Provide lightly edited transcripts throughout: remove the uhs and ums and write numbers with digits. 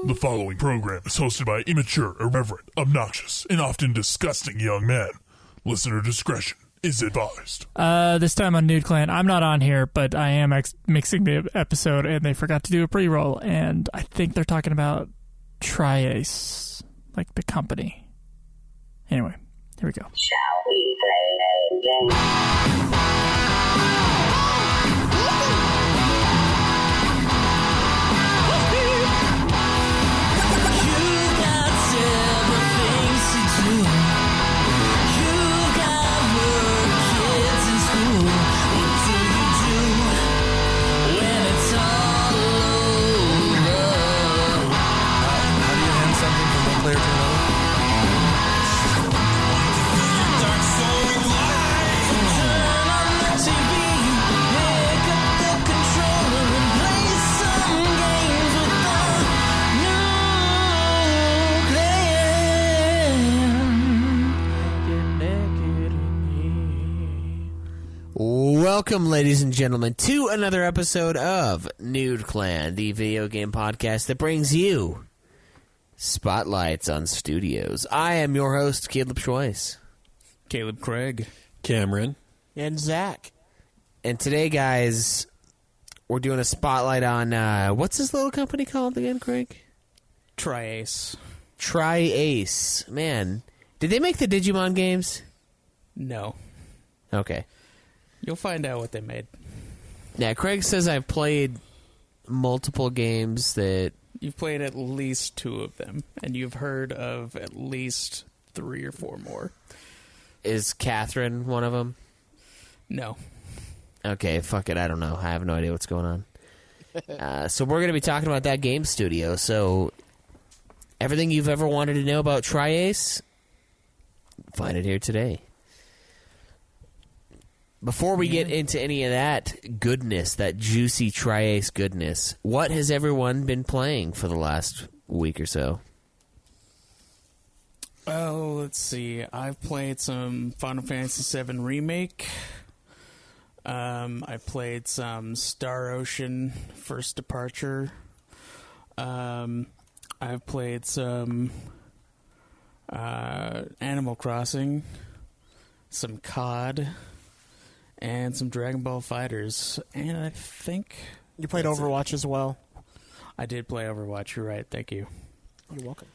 The following program is hosted by immature, irreverent, obnoxious, and often disgusting young men. Listener discretion is advised. This time on Nude Clan, I'm not on here, but I am mixing the episode, and they forgot to do a pre-roll, and I think they're talking about Triace, like the company. Anyway, here we go. Shall we play a game? Welcome, ladies and gentlemen, to another episode of Nude Clan, the video game podcast that brings you spotlights on studios. I am your host, Caleb Schweiss. Caleb Craig. Cameron. And Zach. And today, guys, we're doing a spotlight on, what's this little company called again, Craig? Triace. Triace. Man, did they make the Digimon games? No. Okay. You'll find out what they made. Yeah, Craig says I've played multiple games that... You've played at least 2 of them, and you've heard of at least 3 or 4 more. Is Catherine one of them? No. Okay, fuck it. I don't know. I have no idea what's going on. So we're going to be talking about that game studio. So everything you've ever wanted to know about Triace, find it here today. Before we get into any of that goodness, that juicy Triace goodness, what has everyone been playing for the last week or so? Oh, let's see. I've played some Final Fantasy VII Remake. I played some Star Ocean First Departure. I've played some Animal Crossing, some COD, and some Dragon Ball Fighters. And I think... You played Overwatch as well? I did play Overwatch, you're right. Thank you. You're welcome.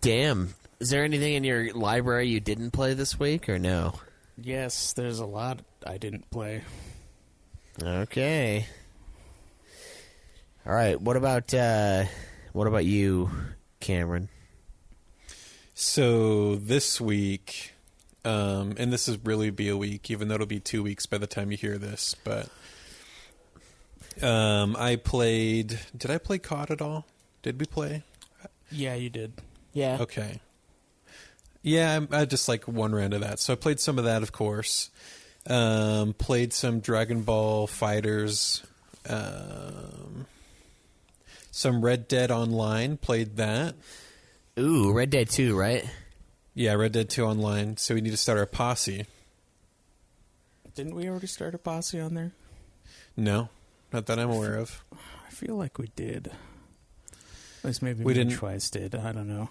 Damn. Is there anything in your library you didn't play this week, or no? Yes, there's a lot I didn't play. Okay. All right. What about you, Cameron? So this week, and this is really be a week, even though it'll be 2 weeks by the time you hear this, but I played... Did I play COD at all? Did we play? Yeah, you did. Yeah. Okay. Yeah, I just like one round of that. So I played some of that, of course. Played some Dragon Ball Fighters. Some Red Dead Online. Played that. Ooh, Red Dead 2, right? Yeah, Red Dead 2 Online. So we need to start our posse. Didn't we already start a posse on there? No, not that I'm aware of. I feel like we did. At least maybe we didn't. Twice did. I don't know.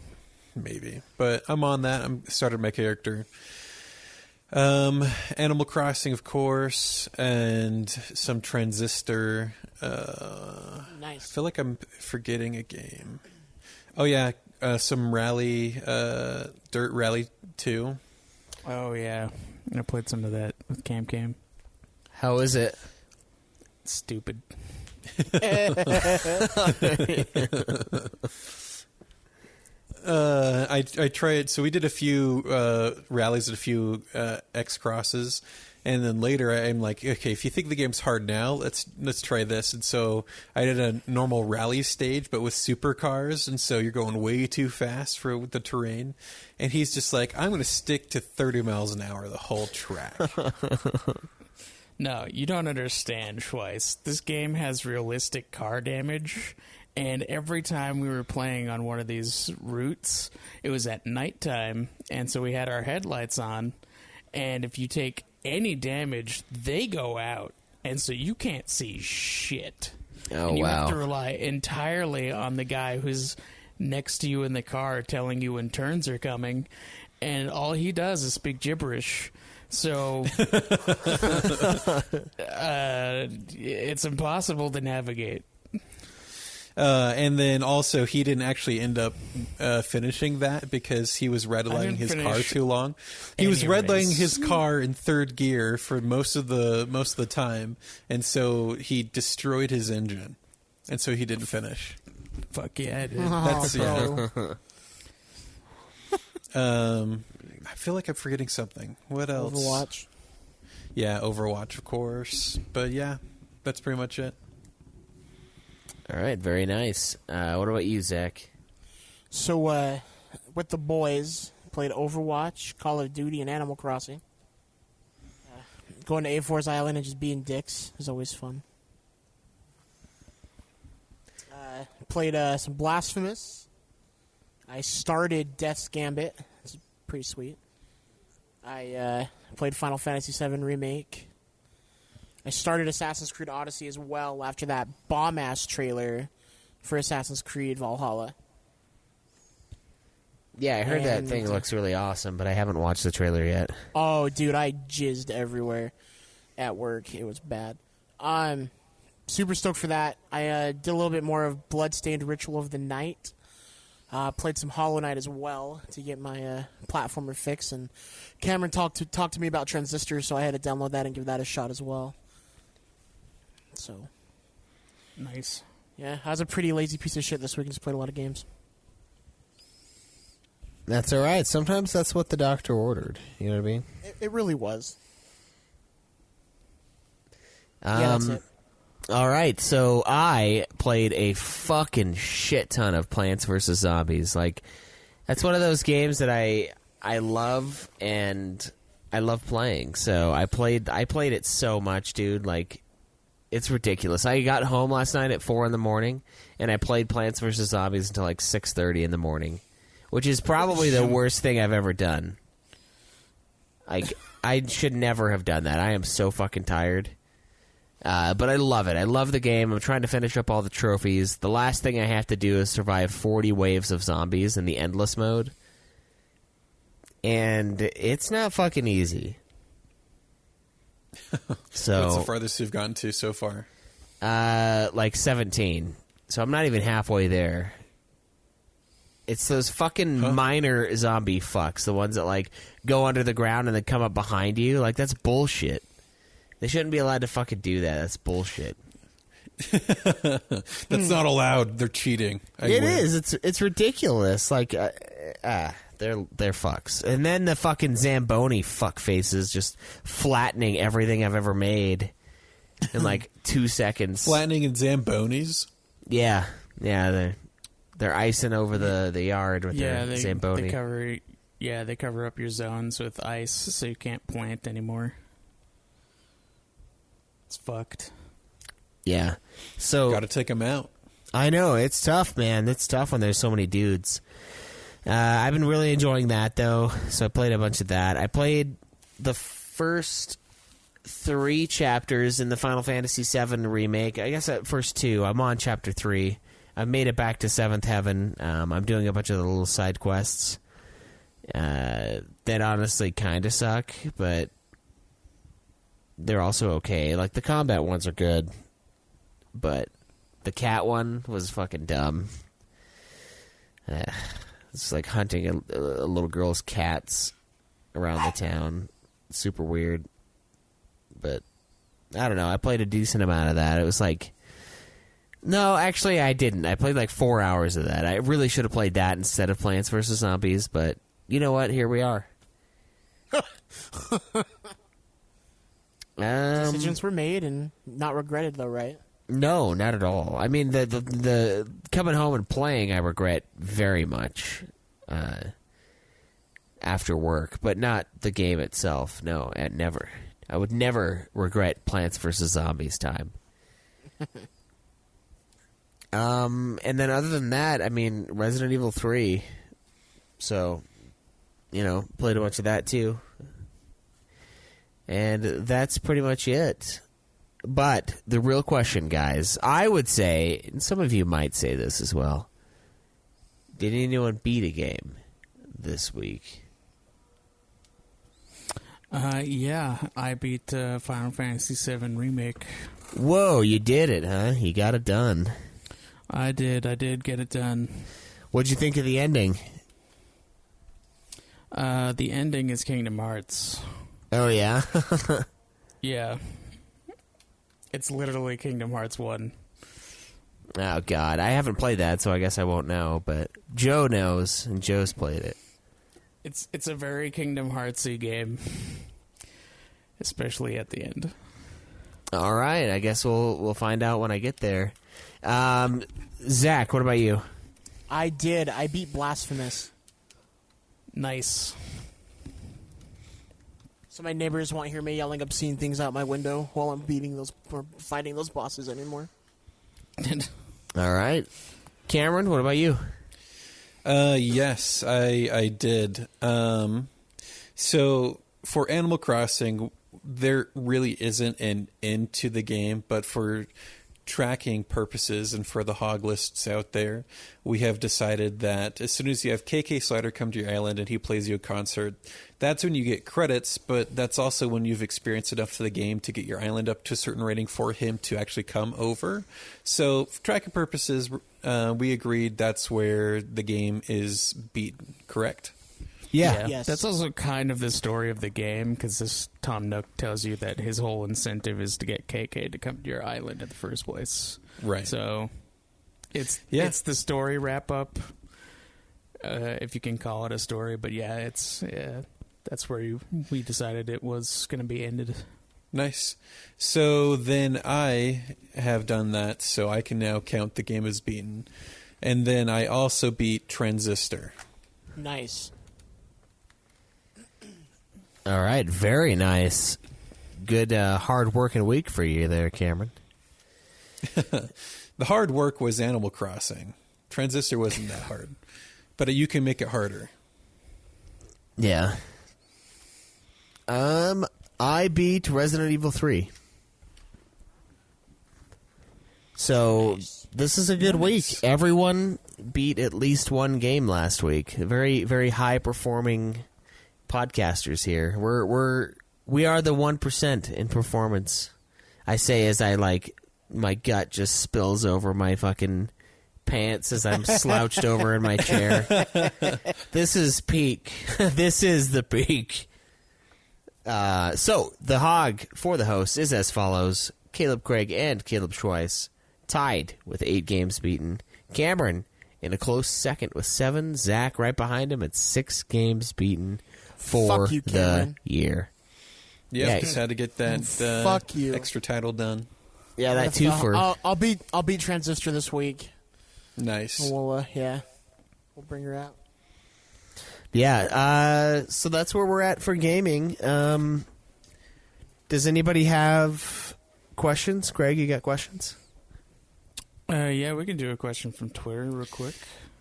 Maybe. But I'm on that. I started my character. Animal Crossing, of course, and some Transistor. Nice. I feel like I'm forgetting a game. Oh, yeah. Some Rally, Dirt Rally 2. Oh, yeah. I played some of that with Cam. How is it? Stupid. I tried. So we did a few rallies at a few X crosses, and then later I'm like, okay, if you think the game's hard now, let's try this. And so I did a normal rally stage, but with supercars, and so you're going way too fast for the terrain. And he's just like, I'm going to stick to 30 miles an hour the whole track. No, you don't understand, Schweiss. This game has realistic car damage, and every time we were playing on one of these routes, it was at nighttime, and so we had our headlights on, and if you take any damage, they go out, and so you can't see shit. Oh, and you have to wow. rely entirely on the guy who's next to you in the car telling you when turns are coming, and all he does is speak gibberish. So it's impossible to navigate. And then also, he didn't actually end up finishing that because he was redlining his car too long. He was redlining his car in third gear for most of the time, and so he destroyed his engine, and so he didn't finish. Fuck yeah, dude. That's bro. I feel like I'm forgetting something. What else? Overwatch. Yeah, Overwatch, of course. But yeah, that's pretty much it. All right, very nice. What about you, Zach? So, with the boys, played Overwatch, Call of Duty, and Animal Crossing. Going to A4's Island and just being dicks is always fun. Played some Blasphemous. I started Death's Gambit. It's pretty sweet. I played Final Fantasy VII Remake. I started Assassin's Creed Odyssey as well after that bomb-ass trailer for Assassin's Creed Valhalla. Yeah, I heard that And- thing looks really awesome, but I haven't watched the trailer yet. Oh, dude, I jizzed everywhere at work. It was bad. Super stoked for that. I did a little bit more of Bloodstained Ritual of the Night. Played some Hollow Knight as well to get my platformer fix. And Cameron talked to me about Transistor, so I had to download that and give that a shot as well. So, Nice. yeah, I was a pretty lazy piece of shit this week and just played a lot of games. That's all right. Sometimes that's what the doctor ordered. You know what I mean? It really was. Yeah, that's it. All right, so I played a fucking shit ton of Plants vs. Zombies. Like, that's one of those games that I love and I love playing. So I played it so much, dude. Like, it's ridiculous. I got home last night at 4 a.m. and I played Plants vs. Zombies until like 6:30 in the morning, which is probably the worst thing I've ever done. Like, I should never have done that. I am so fucking tired. But I love it. I love the game. I'm trying to finish up all the trophies. The last thing I have to do is survive 40 waves of zombies in the endless mode. And it's not fucking easy. So What's the farthest you've gotten to so far? like 17. So I'm not even halfway there. It's those fucking minor zombie fucks, the ones that like go under the ground and then come up behind you. Like, that's bullshit. They shouldn't be allowed to fucking do that. That's bullshit. That's not allowed. They're cheating. It is. It's ridiculous. Like, they're fucks. And then the fucking Zamboni fuck faces just flattening everything I've ever made in like 2 seconds. Flattening and Zambonis? Yeah. They're icing over the yard with their Zamboni. They cover up your zones with ice so you can't plant anymore. It's fucked. Yeah. So Got to take them out. I know, it's tough, man. It's tough when there's so many dudes. I've been really enjoying that, though, so I played a bunch of that. I played the first 3 chapters in the Final Fantasy VII Remake. I guess at first 2. I'm on Chapter 3. I've made it back to 7th Heaven. I'm doing a bunch of the little side quests that honestly kind of suck, but they're also okay. Like, the combat ones are good, but the cat one was fucking dumb. It's like hunting a little girl's cats around the town. Super weird. But I don't know. I played a decent amount of that. It was like... No, actually, I didn't. I played like 4 hours of that. I really should have played that instead of Plants vs. Zombies, but you know what? Here we are. Decisions were made and not regretted, though, right? No, not at all. I mean, the coming home and playing, I regret very much after work, but not the game itself. No, never. I would never regret Plants vs. Zombies time. And then other than that, I mean, Resident Evil 3. So, played a bunch of that too. And that's pretty much it. But the real question, guys, I would say, and some of you might say this as well, did anyone beat a game this week? Yeah, I beat Final Fantasy VII Remake. Whoa, you did it, huh? You got it done. I did get it done. What'd you think of the ending? The ending is Kingdom Hearts. Oh, yeah? Yeah. It's literally Kingdom Hearts 1. Oh, God. I haven't played that, so I guess I won't know, but Joe knows, and Joe's played it. It's a very Kingdom Heartsy game, especially at the end. All right, I guess we'll find out when I get there. Zach, what about you? I did. I beat Blasphemous. Nice. So my neighbors won't hear me yelling obscene things out my window while I'm beating those or fighting those bosses anymore. All right. Cameron, what about you? Yes, I did. So for Animal Crossing, there really isn't an end to the game, but for tracking purposes and for the hog lists out there, we have decided that as soon as you have KK Slider come to your island and he plays you a concert, that's when you get credits, but that's also when you've experienced enough to the game to get your island up to a certain rating for him to actually come over. So for tracking purposes, we agreed that's where the game is beaten, correct? Yeah. Yes. That's also kind of the story of the game, because this Tom Nook tells you that his whole incentive is to get KK to come to your island in the first place. Right. So it's the story wrap up, if you can call it a story. But yeah, that's where we decided it was going to be ended. Nice. So then I have done that, so I can now count the game as beaten. And then I also beat Transistor. Nice. All right, very nice. Good hard-working week for you there, Cameron. The hard work was Animal Crossing. Transistor wasn't that hard. But you can make it harder. Yeah. I beat Resident Evil 3. So this is a good week. Everyone beat at least one game last week. Very, very high-performing podcasters here. We are the 1% in performance. I say as my gut just spills over my fucking pants as I'm slouched over in my chair. This is peak. This is the peak. So the hog for the host is as follows: Caleb Craig and Caleb Schweiss tied with 8 games beaten. Cameron in a close second with 7. Zach right behind him at 6 games beaten for Fuck you, the Cameron. year. Yeah, just had to get that Fuck you. extra title done. Yeah, that too for I'll beat Transistor this week. Nice. We'll we'll bring her out. Yeah, so that's where we're at for gaming. Does anybody have questions? Greg, you got questions? Yeah, we can do a question from Twitter real quick.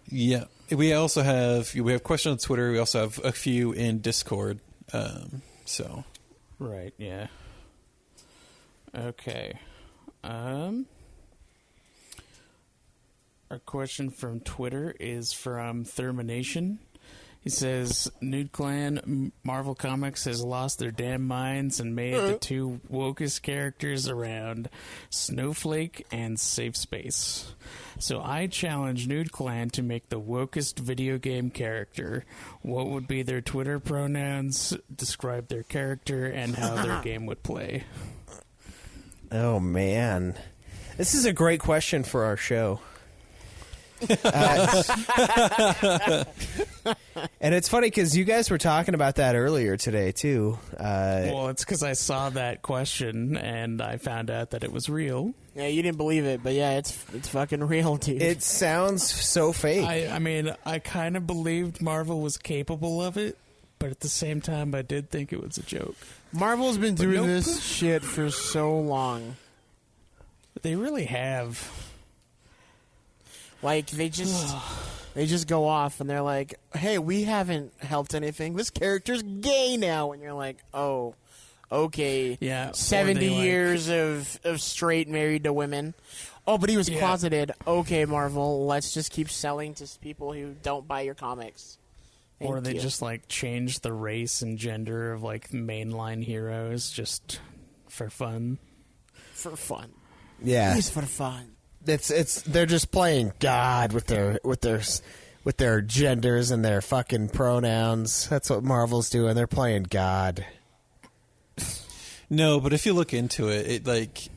Yeah. We have questions on Twitter. We also have a few in Discord. So Right, yeah. Okay. Our question from Twitter is from Thermination. He says, Nude Clan, Marvel Comics has lost their damn minds and made the 2 wokest characters around, Snowflake and Safe Space. So I challenge Nude Clan to make the wokest video game character. What would be their Twitter pronouns, describe their character, and how their game would play? Oh, man. This is a great question for our show. And it's funny because you guys were talking about that earlier today, too. Well, it's because I saw that question and I found out that it was real. Yeah, you didn't believe it, but yeah, it's fucking real, dude. It sounds so fake. I mean, I kind of believed Marvel was capable of it, but at the same time, I did think it was a joke. Marvel's been doing nope. this shit for so long. But they really have. Like, they just go off and they're like, hey, we haven't helped anything. This character's gay now. And you're like, oh, Okay. Yeah, or 70 they, like- years of straight married to women. Oh, but he was closeted. Okay, Marvel, let's just keep selling to people who don't buy your comics. Or Thank they you. just like change the race and gender of like mainline heroes just for fun. For fun. Yeah, It's for fun. it's they're just playing God with their genders and their fucking pronouns. That's what Marvel's doing. They're playing God. No, but if you look into it, it like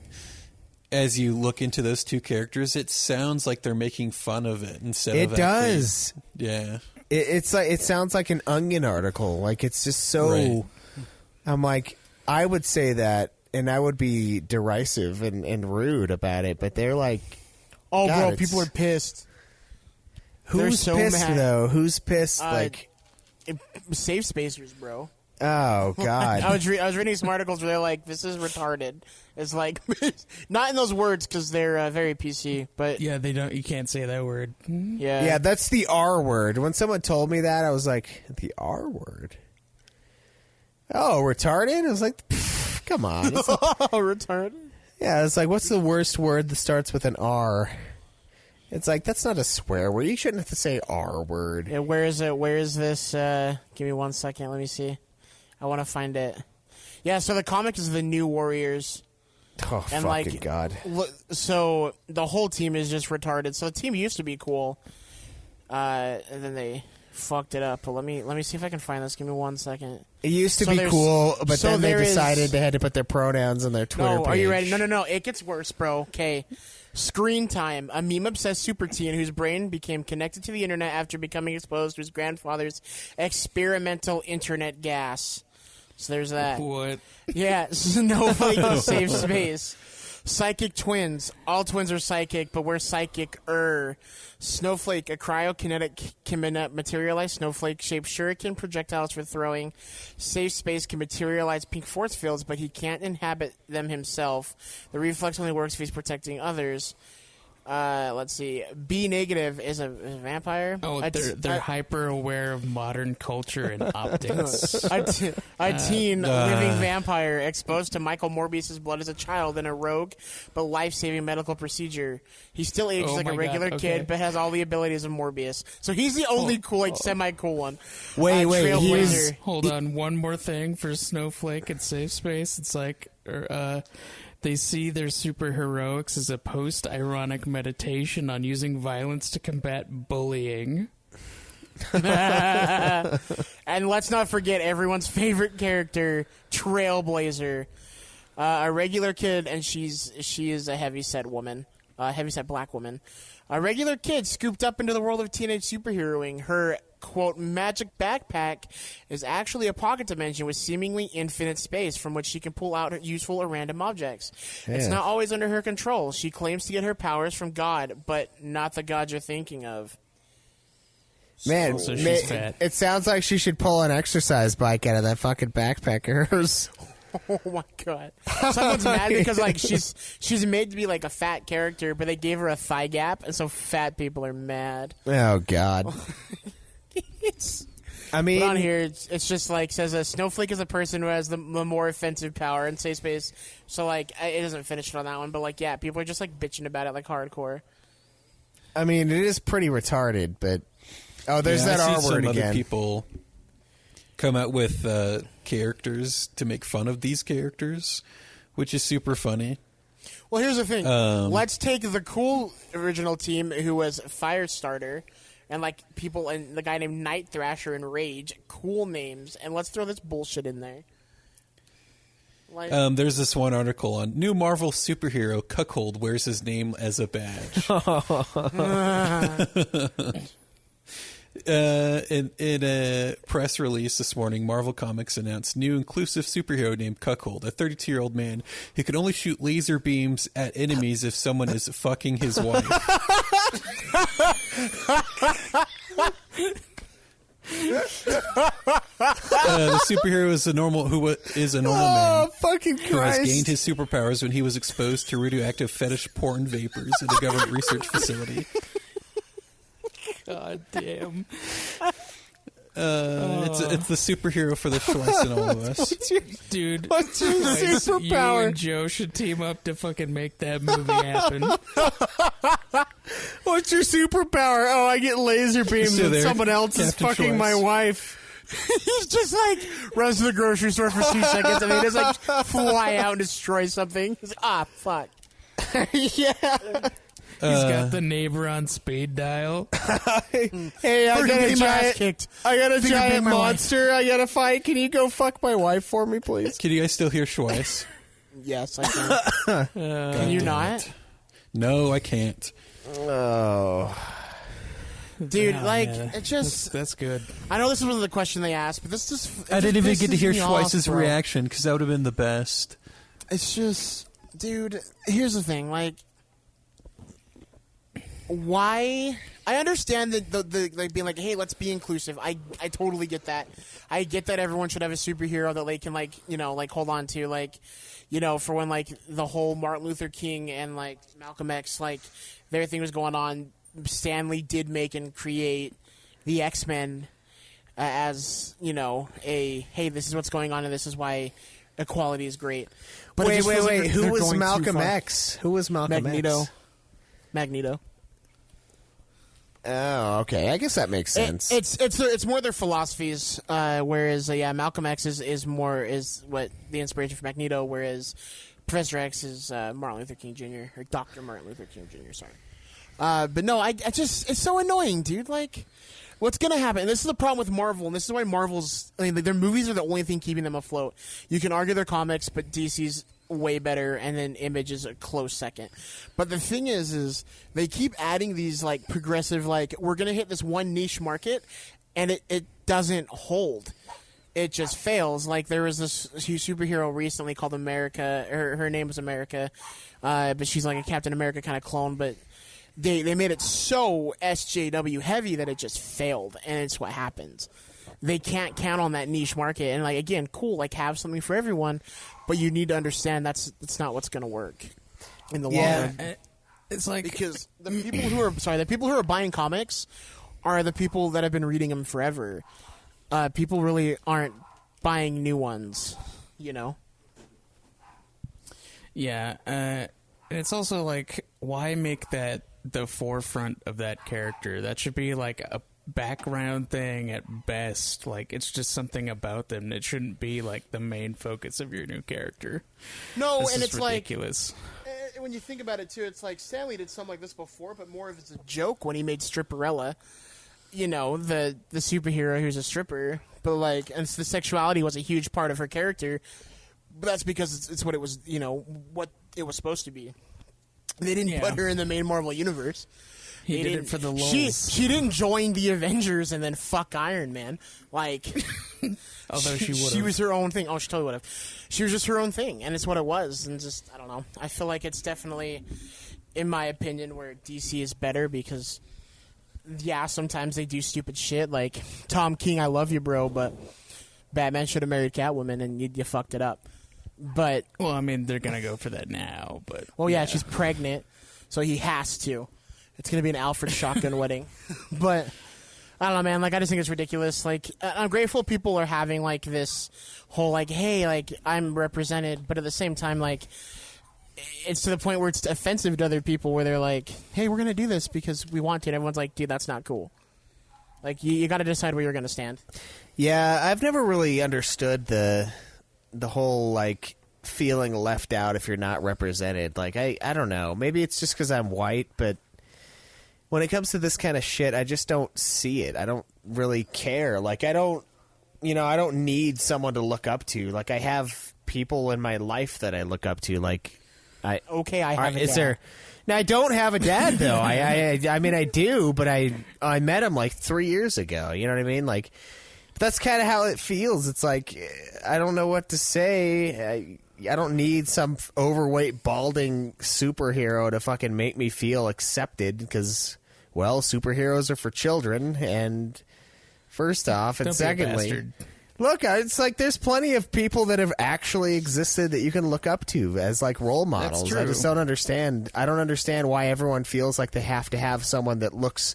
as you look into those two characters, it sounds like they're making fun of it instead of It does. Yeah. It's like it sounds like an Onion article. Like it's just so. Right. I'm like, I would say that, and I would be derisive and rude about it, but they're like, Oh, God, bro, it's- people are pissed. They're who's so pissed mad. though? Who's pissed? Like, Safe spacers, bro. oh God. I was reading some articles where they're like, "This is retarded." It's like, not in those words because they're very PC, but Yeah, they don't. You can't say that word. yeah, Yeah, that's the R word. When someone told me that, I was like, the R word? Oh, retarded? I was like, pfft, come on. It's like- retarded. yeah, it's like, what's the worst word that starts with an R? It's like, that's not a swear word. You shouldn't have to say R word. Yeah, where is it? Where is this? Give me 1 second. Let me see. I want to find it. Yeah, so the comic is the New Warriors. Oh, And, fucking like, God. So the whole team is just retarded. So the team used to be cool, and then they fucked it up. But let me see if I can find this. Give me 1 second. It used to So be there's- cool, but so then they there is- decided they had to put their pronouns on their Twitter No, page. are you ready? No. It gets worse, bro. Okay. Screen time. A meme-obsessed super teen whose brain became connected to the internet after becoming exposed to his grandfather's experimental internet gas. So there's that. What? Yeah, Snowflake in safe space. Psychic twins. All twins are psychic, but we're psychic-er. Snowflake, a cryokinetic can materialize snowflake-shaped shuriken projectiles for throwing. Safe space can materialize pink force fields, but he can't inhabit them himself. The reflex only works if he's protecting others. Let's see. B negative is a vampire. Oh, they're hyper aware of modern culture and optics. A teen living vampire exposed to Michael Morbius's blood as a child in a rogue but life-saving medical procedure. He still ages Oh like my a regular God, kid, okay. but has all the abilities of Morbius. So he's the only cool, like semi-cool one. Wait, he Trailblazer. was- Hold on, one more thing for Snowflake and Safe Space. It's like they see their superheroics as a post-ironic meditation on using violence to combat bullying. And let's not forget everyone's favorite character, Trailblazer. A regular kid, and she is a heavyset woman, heavyset black woman. A regular kid scooped up into the world of teenage superheroing. Her, quote, magic backpack is actually a pocket dimension with seemingly infinite space from which she can pull out useful or random objects. It's Yeah. not always under her control. She claims to get her powers from God, but not the God you're thinking of. Man, So she's fat. it sounds like she should pull an exercise bike out of that fucking backpack of hers. Oh my god! Someone's mad because like she's made to be like a fat character, but they gave her a thigh gap, and so fat people are mad. Oh, God. I mean, But on here, it's just like says a snowflake is a person who has the more offensive power in safe space. So like it doesn't finish it on that one, but like yeah, people are just like bitching about it like hardcore. it is pretty retarded, but there's Yeah, that I R see word some again. Other people come out with characters to make fun of these characters, which is super funny. Well, here's the thing. Let's take the cool original team who was Firestarter, and like people and the guy named Night Thrasher and Rage, cool names, and let's throw this bullshit in there. Like, There's this one article on new Marvel superhero Cuckold wears his name as a badge. In a press release this morning, Marvel Comics announced new inclusive superhero named Cuckold, a 32-year-old man who can only shoot laser beams at enemies if someone is fucking his wife. The superhero is a normal man fucking who has gained his superpowers when he was exposed to radioactive fetish porn vapors in a government research facility. God damn. It's the superhero for the Schleiss in all of us. Dude, What's your superpower? You and Joe should team up to fucking make that movie happen. What's your superpower? Oh, I get laser beams So when there, someone else is Captain fucking Schleiss. my wife. He's just like runs to the grocery store for 2 seconds and then he just like fly out and destroy something. He's like, fuck. Yeah. He's got the neighbor on speed dial. Hey, I got a giant kicked. I got a Think you're giant being my monster. I got to fight. Can you go fuck my wife for me, please? Can you guys still hear Schweiss? Yes, I can. Can you not? No, I can't. Oh. Dude, Oh, like, yeah. it just... That's good. I know this wasn't the question they asked, but this just... I didn't even get to hear Schweiss's Schweiss's reaction because that would have been the best. It's just... Dude, here's the thing, like... Why... I understand that the like being like, hey, let's be inclusive. I totally get that. I get that everyone should have a superhero that they can, like, you know, like, hold on to, like, you know, for when, like, the whole Martin Luther King and, like, Malcolm X, like, everything was going on, Stan Lee did make and create the X-Men as, you know, hey, this is what's going on and this is why equality is great. But it Wait. just feels like Who they're was going too Malcolm far. X? Who was Malcolm Magneto. X? Magneto. Oh, okay. I guess that makes sense. It's more their philosophies, whereas Malcolm X is what the inspiration for Magneto, whereas Professor X is Martin Luther King Jr. or Dr. Martin Luther King Jr. Sorry, but no, I just it's so annoying, dude. Like, what's gonna happen? And this is the problem with Marvel, and this is why Marvel's. I mean, their movies are the only thing keeping them afloat. You can argue their comics, but DC's way better, and then Image is a close second. But the thing is they keep adding these like progressive, like, we're gonna hit this one niche market, and it doesn't hold. It just fails. Like, there was this superhero recently called America. Her name was America, but she's like a Captain America kind of clone. But they made it so SJW heavy that it just failed, and it's what happens. They can't count on that niche market, and like, again, cool, like, have something for everyone, but you need to understand that's not what's going to work in the long run. It's like, Because the people who are buying comics are the people that have been reading them forever. People really aren't buying new ones, you know. yeah, and it's also like, why make that the forefront of that character? That should be like a background thing at best. Like, it's just something about them. It shouldn't be like the main focus of your new character. No, This and is it's ridiculous. like, when you think about it too, it's like Stanley did something like this before, but more of it's a joke when he made Stripperella. You know, the superhero who's a stripper, but like, and the sexuality was a huge part of her character. But that's because it's what it was, you know, what it was supposed to be. They didn't put her in the main Marvel universe. He did it for the lulz. She didn't join the Avengers and then fuck Iron Man. Like, Although she would she have. was her own thing. Oh, she totally would have. She was just her own thing, and it's what it was. And just, I don't know. I feel like it's definitely, in my opinion, where DC is better because, yeah, sometimes they do stupid shit. Like, Tom King, I love you, bro, but Batman should have married Catwoman, and you fucked it up. But, Well, I mean, they're gonna go for that now, but well, yeah, she's pregnant, so he has to. It's going to be an Alfred shotgun wedding. But, I don't know, man. Like, I just think it's ridiculous. Like, I'm grateful people are having, like, this whole, like, hey, like, I'm represented. But at the same time, like, it's to the point where it's offensive to other people where they're like, hey, we're going to do this because we want to. And everyone's like, dude, that's not cool. Like, you got to decide where you're going to stand. Yeah, I've never really understood the whole, like, feeling left out if you're not represented. Like, I don't know. Maybe it's just because I'm white, but when it comes to this kind of shit, I just don't see it. I don't really care. Like, I don't need someone to look up to. Like, I have people in my life that I look up to. Like, I have a is dad. there? Now, I don't have a dad though. I mean, I do, but I met him like 3 years ago. You know what I mean? Like, that's kind of how it feels. It's like, I don't know what to say. I don't need some overweight, balding superhero to fucking make me feel accepted because, well, superheroes are for children, and first off, and Don't be a secondly, bastard. look, it's like there's plenty of people that have actually existed that you can look up to as, like, role models. true. I just don't understand. I don't understand why everyone feels like they have to have someone that looks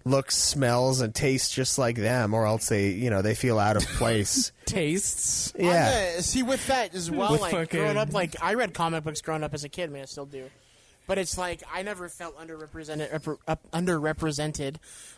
looks, smells, and tastes just like them, or else they feel out of place. Tastes. Yeah. See, with that as well, With like fucking- growing up, like I read comic books growing up as a kid. I mean, I still do. But it's like I never felt underrepresented.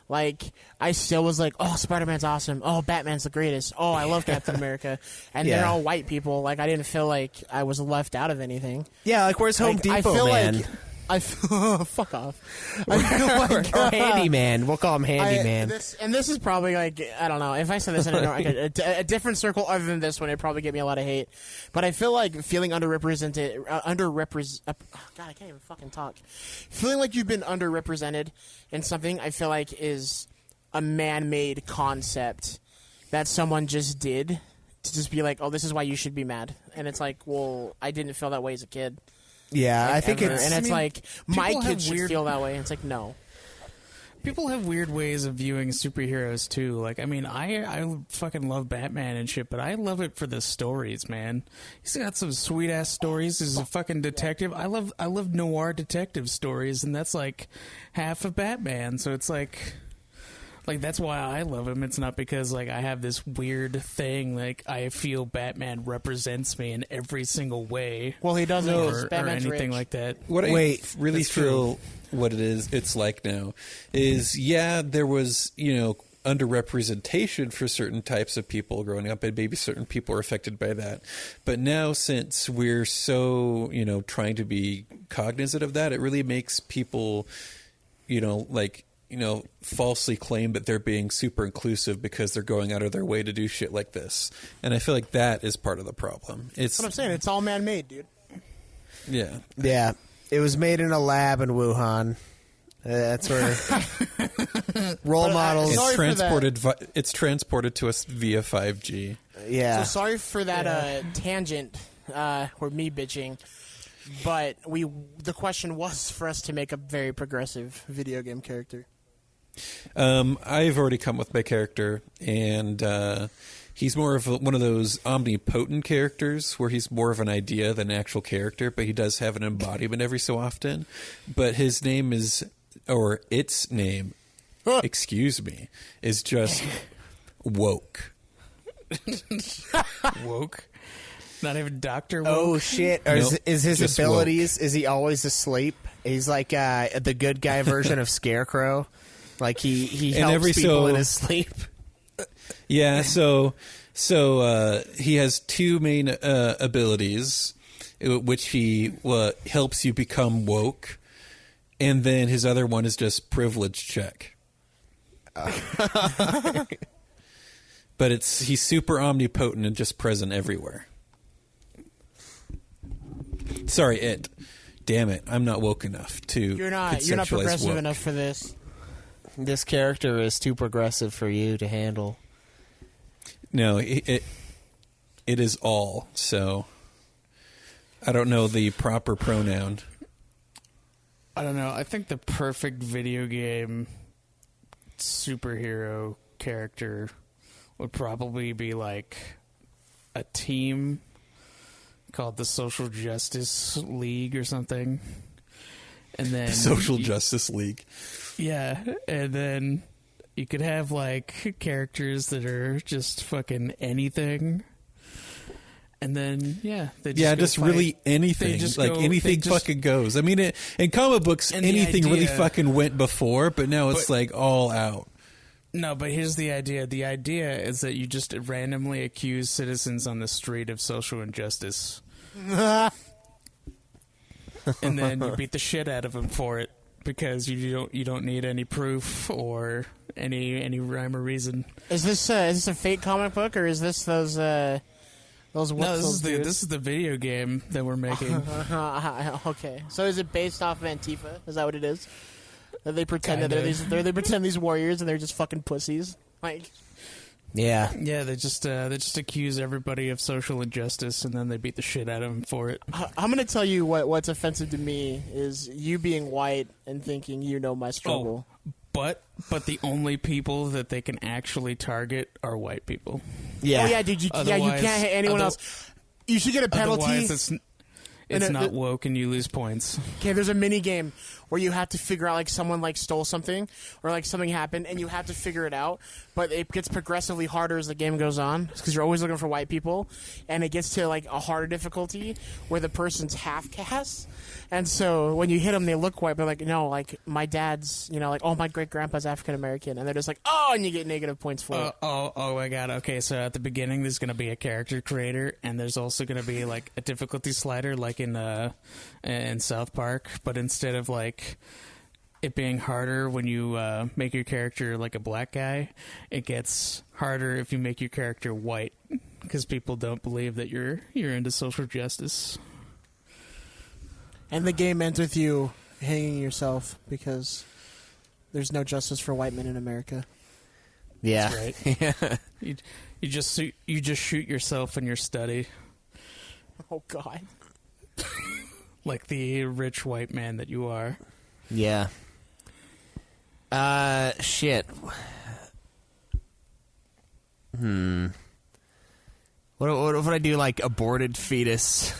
Like I still was like, oh, Spider-Man's awesome. Oh, Batman's the greatest. Oh, I love Captain America. And they're Yeah. all white people. Like I didn't feel like I was left out of anything. Yeah, like where's Home Like, Depot, I feel man? like I feel, fuck off. I feel like or Handyman. We'll call him Handyman. This is probably like I don't know if I said this in a different circle other than this one, it'd probably get me a lot of hate. But I feel like feeling underrepresented, God, I can't even fucking talk. Feeling like you've been underrepresented in something, I feel like is a man-made concept that someone just did to just be like, oh, this is why you should be mad. And it's like, well, I didn't feel that way as a kid. Yeah, I think Ever. it's... and it's like my people have kids should weird- feel that way. And it's like no. People have weird ways of viewing superheroes too. Like, I mean, I fucking love Batman and shit, but I love it for the stories, man. He's got some sweet ass stories. He's a fucking detective. I love noir detective stories, and that's like half of Batman. So it's like that's why I love him. It's not because like I have this weird thing. Like I feel Batman represents me in every single way. Well, he doesn't. Or Batman's anything rich. like that. What I Wait, really that's true. feel what it's like now is, there was, underrepresentation for certain types of people growing up, and maybe certain people are affected by that. But now, since we're so, trying to be cognizant of that, it really makes people, falsely claim that they're being super inclusive because they're going out of their way to do shit like this. And I feel like that is part of the problem. It's That's what I'm saying. It's all man-made, dude. yeah. Yeah, it was made in a lab in Wuhan. That's where role models... Sorry for that. It's transported to us via 5G. Yeah. So sorry for that tangent or me bitching, but the question was for us to make a very progressive video game character. I've already come with my character, and he's more of one of those omnipotent characters where he's more of an idea than an actual character, but he does have an embodiment every so often. But his name is, or its name, excuse me, is just Woke. Woke. Not even Dr. Woke. Oh shit! Or Nope, is his just abilities? Is he always asleep? He's like the good guy version of Scarecrow. Like he And helps every people so- in his sleep. Yeah, so he has two main abilities, which he helps you become woke, and then his other one is just privilege check. But he's super omnipotent and just present everywhere. Sorry, damn it, I'm not woke enough to. You're not conceptualize progressive woke. enough for this. This character is too progressive for you to handle. No, it is all. So I don't know the proper pronoun. I don't know. I think the perfect video game superhero character would probably be like a team called the Social Justice League or something. And then Social Justice League. Yeah, and then you could have like characters that are just fucking anything. And then they just just go really fight. anything. They just Like go- anything they just- fucking goes. I mean, in comic books, And the anything really idea- fucking went before, but now it's But- like all out. No, but here's the idea. The idea is that you just randomly accuse citizens on the street of social injustice. And then you beat the shit out of them for it because you don't need any proof or any rhyme or reason. Is this a fake comic book or is this those No, Wetzel's dudes? this is the video game that we're making. Okay, so is it based off of Antifa? Is that what it is? That they pretend that Kinda. they pretend these warriors and they're just fucking pussies. Like, Yeah. Yeah, they just accuse everybody of social injustice and then they beat the shit out of them for it. I'm gonna tell you what's offensive to me is you being white and thinking you know my struggle. But the only people that they can actually target are white people. Yeah. Oh yeah, dude. You Otherwise- can't hit anyone else. You should get a penalty. Otherwise, It's not woke and you lose points. Okay, there's a mini game where you have to figure out like someone like stole something or like something happened and you have to figure it out, but it gets progressively harder as the game goes on because you're always looking for white people, and it gets to like a harder difficulty where the person's half caste, and so when you hit them they look white, but like no, like my dad's, you know, like oh my great grandpa's African American, and they're just like oh, and you get negative points for it. Oh my god. Okay, so at the beginning there's going to be a character creator, and there's also going to be like a difficulty slider like in South Park, but instead of like it being harder when you make your character like a black guy, it gets harder if you make your character white because people don't believe that you're into social justice. And the game ends with you hanging yourself because there's no justice for white men in America. Yeah. That's right. Yeah. You just shoot yourself in your study Oh God. like the rich white man that you are. Yeah. Shit. What if I do like aborted fetus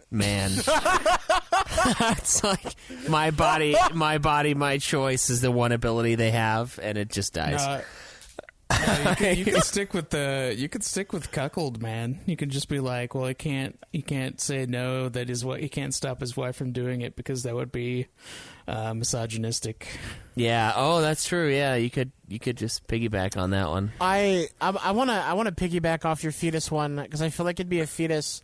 man? It's like my body, my choice is the one ability they have, and it just dies. You can stick with cuckold man. You can just be like, well, he can't say no. That is what he can't stop his wife from doing it because that would be misogynistic. Yeah. Oh, that's true. Yeah, you could just piggyback on that one. I wanna piggyback off your fetus one because I feel like it'd be a fetus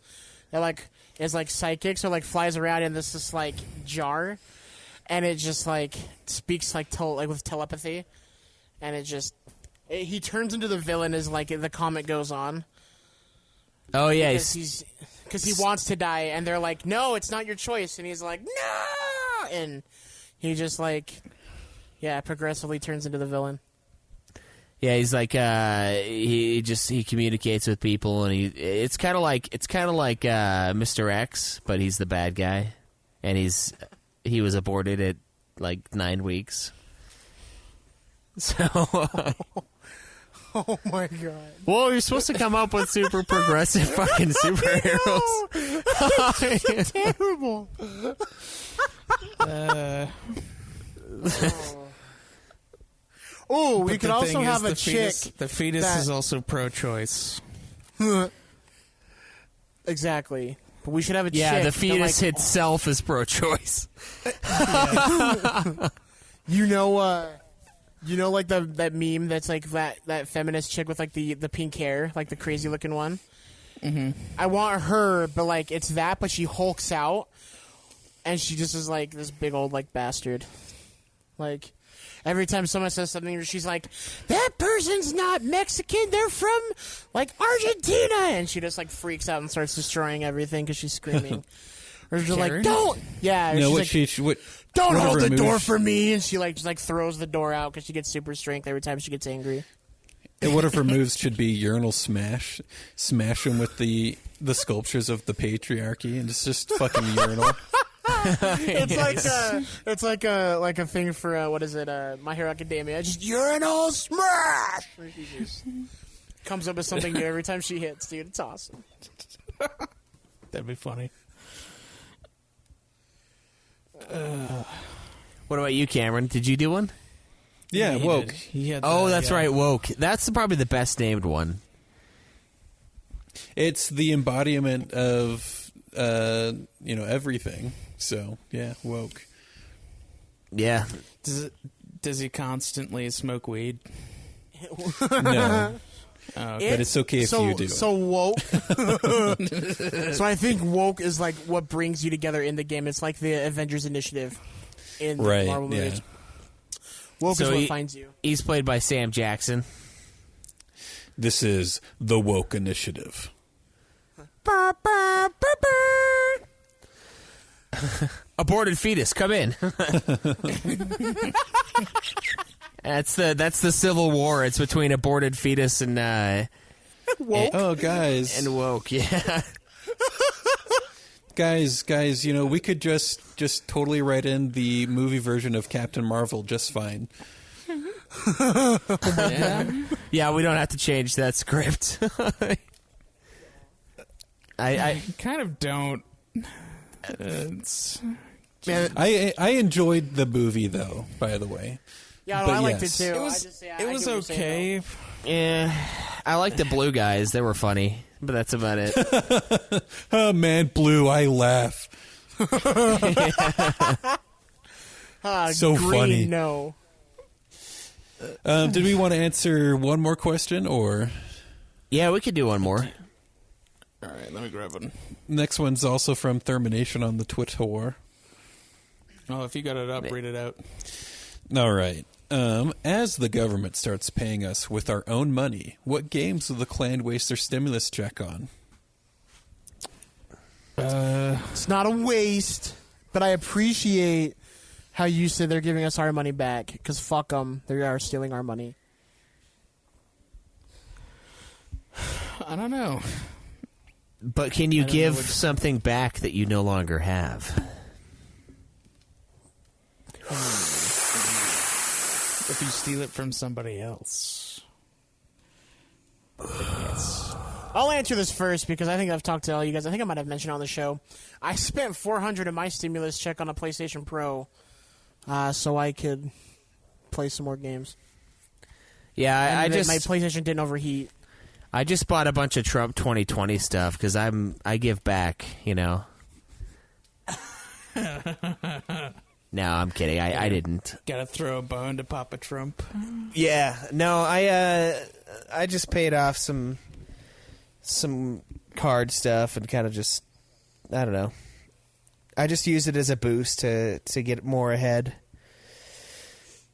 that like is like psychic, so like flies around in this like jar, and it just like speaks like with telepathy, and he turns into the villain as like the comic goes on. Oh yeah, because he wants to die, and they're like, no, it's not your choice, and he's like, no, and he just like, yeah, progressively turns into the villain. Yeah, he's like he communicates with people, and it's kind of like Mr. X, but he's the bad guy, and he was aborted at like 9 weeks. So. Oh my god! Well, you're supposed to come up with super progressive fucking superheroes. It's terrible. Oh, we could also have a chick. The fetus is also pro-choice. Exactly. But we should have a chick. Yeah, the fetus that, like, itself is pro-choice. You know, like that meme that's like that feminist chick with like the pink hair, like the crazy looking one. Mm-hmm. I want her, but like it's that, but she hulks out, and she just is like this big old like bastard. Like every time someone says something, she's like, "That person's not Mexican; they're from like Argentina," and she just like freaks out and starts destroying everything because she's screaming. Or she's like, "Don't!" Yeah. No, don't hold the door for me, and she like just like throws the door out because she gets super strength every time she gets angry. And one of her moves should be urinal smash them with the sculptures of the patriarchy, and it's just fucking urinal. It's like a thing for what is it? My Hero Academia. Just urinal smash. She just comes up with something new every time she hits, dude. It's awesome. That'd be funny. What about you, Cameron? Did you do one? Yeah, woke. That's right, woke. That's probably the best named one. It's the embodiment of everything. So yeah, woke. Yeah. Does he constantly smoke weed? No. Oh, okay. But it's okay if you do. So woke. So I think woke is like what brings you together in the game. It's like the Avengers Initiative in the Marvel movies. Yeah. Woke is what finds you. He's played by Sam Jackson. This is the Woke Initiative. Aborted fetus, come in. That's the Civil War. It's between aborted fetus and woke. Guys, and woke. Yeah. guys, we could just totally write in the movie version of Captain Marvel just fine. Yeah, we don't have to change that script. I kind of don't. It's Man, I enjoyed the movie though. By the way, yeah, no, but I liked yes. it too. it was okay. Yeah, I like the blue guys. They were funny, but that's about it. Oh man, Blue, I laugh. So green, funny. No. Did we want to answer one more question, or Yeah, we could do one more. All right, let me grab one. next one's also from Termination on the Twitter? Oh, if you got it up, read it out. All right. As the government starts paying us with our own money, what games will the clan waste their stimulus check on? It's not a waste, but I appreciate how you said they're giving us our money back, because fuck them. They are stealing our money. I don't know. But can you I don't give know what- something back that you no longer have? If you steal it from somebody else. I'll answer this first because I think I've talked to all you guys. I think I might have mentioned on the show. I spent $400 of my stimulus check on a PlayStation Pro, so I could play some more games. Yeah, And I that just my PlayStation didn't overheat. I just bought a bunch of Trump 2020 stuff because I give back, you know. No, I'm kidding. I didn't. Gotta throw a bone to Papa Trump. Yeah, no, I just paid off some card stuff and kind of just, I don't know. I just used it as a boost to get more ahead.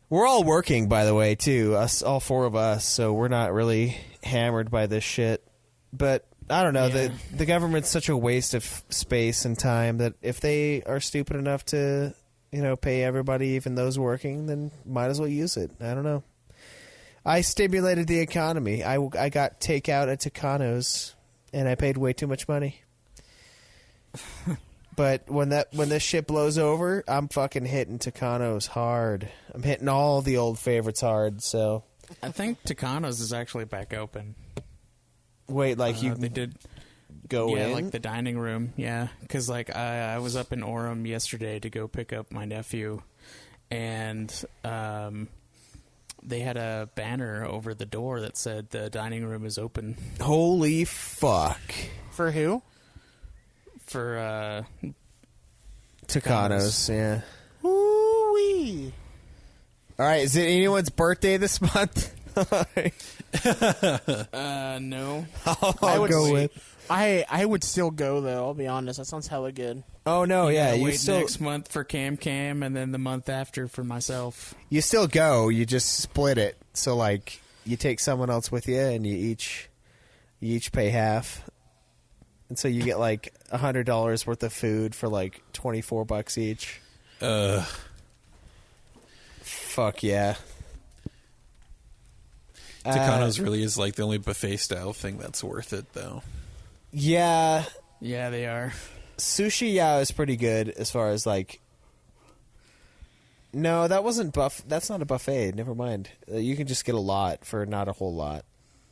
We're all working, by the way, too. Us, all four of us, so we're not really hammered by this shit. But I don't know. Yeah. The government's such a waste of space and time that if they are stupid enough to, you know, pay everybody, even those working, then might as well use it. I don't know. I stimulated the economy. I got takeout at Tucano's, and I paid way too much money. But when this shit blows over, I'm fucking hitting Tucano's hard. I'm hitting all the old favorites hard. So I think Tucano's is actually back open. wait, like you They did. go Yeah, in? like the dining room. Yeah, because like I was up in Orem yesterday to go pick up my nephew, and they had a banner over the door that said the dining room is open Holy fuck, For who? for Tucano's. Yeah. Ooh-wee. All right. Is it anyone's birthday this month? no. I'll would go say- with. I would still go though. I'll be honest. That sounds hella good. Oh no, yeah, Gotta you wait still next month for Cam and then the month after for myself. go. You just split it. So like you take someone else with you, and you each pay half, and so you get like $100 worth of food for like $24 each. Fuck yeah. Tucano's really is like the only buffet style thing that's worth it, though. Yeah, Yeah, they are. sushi. Yeah, is pretty good as far as like. No, that wasn't That's not a buffet. Never mind. You can just get a lot for not a whole lot.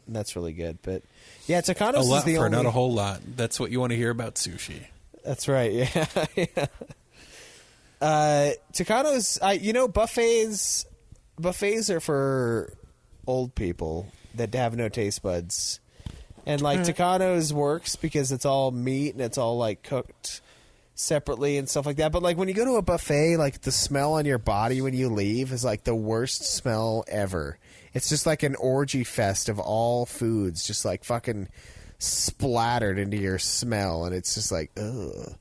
And that's really good. But yeah, A Tucano's lot is the for only. not a whole lot. That's what you want to hear about sushi. That's right. Yeah. Yeah. Tucano's. Buffets are for old people that have no taste buds, and like Tucano's works because it's all meat and it's all like cooked separately and stuff like that. But like when you go to a buffet, like the smell on your body when you leave is like the worst smell ever. It's just like an orgy fest of all foods, just like fucking splattered into your smell, and it's just like ugh.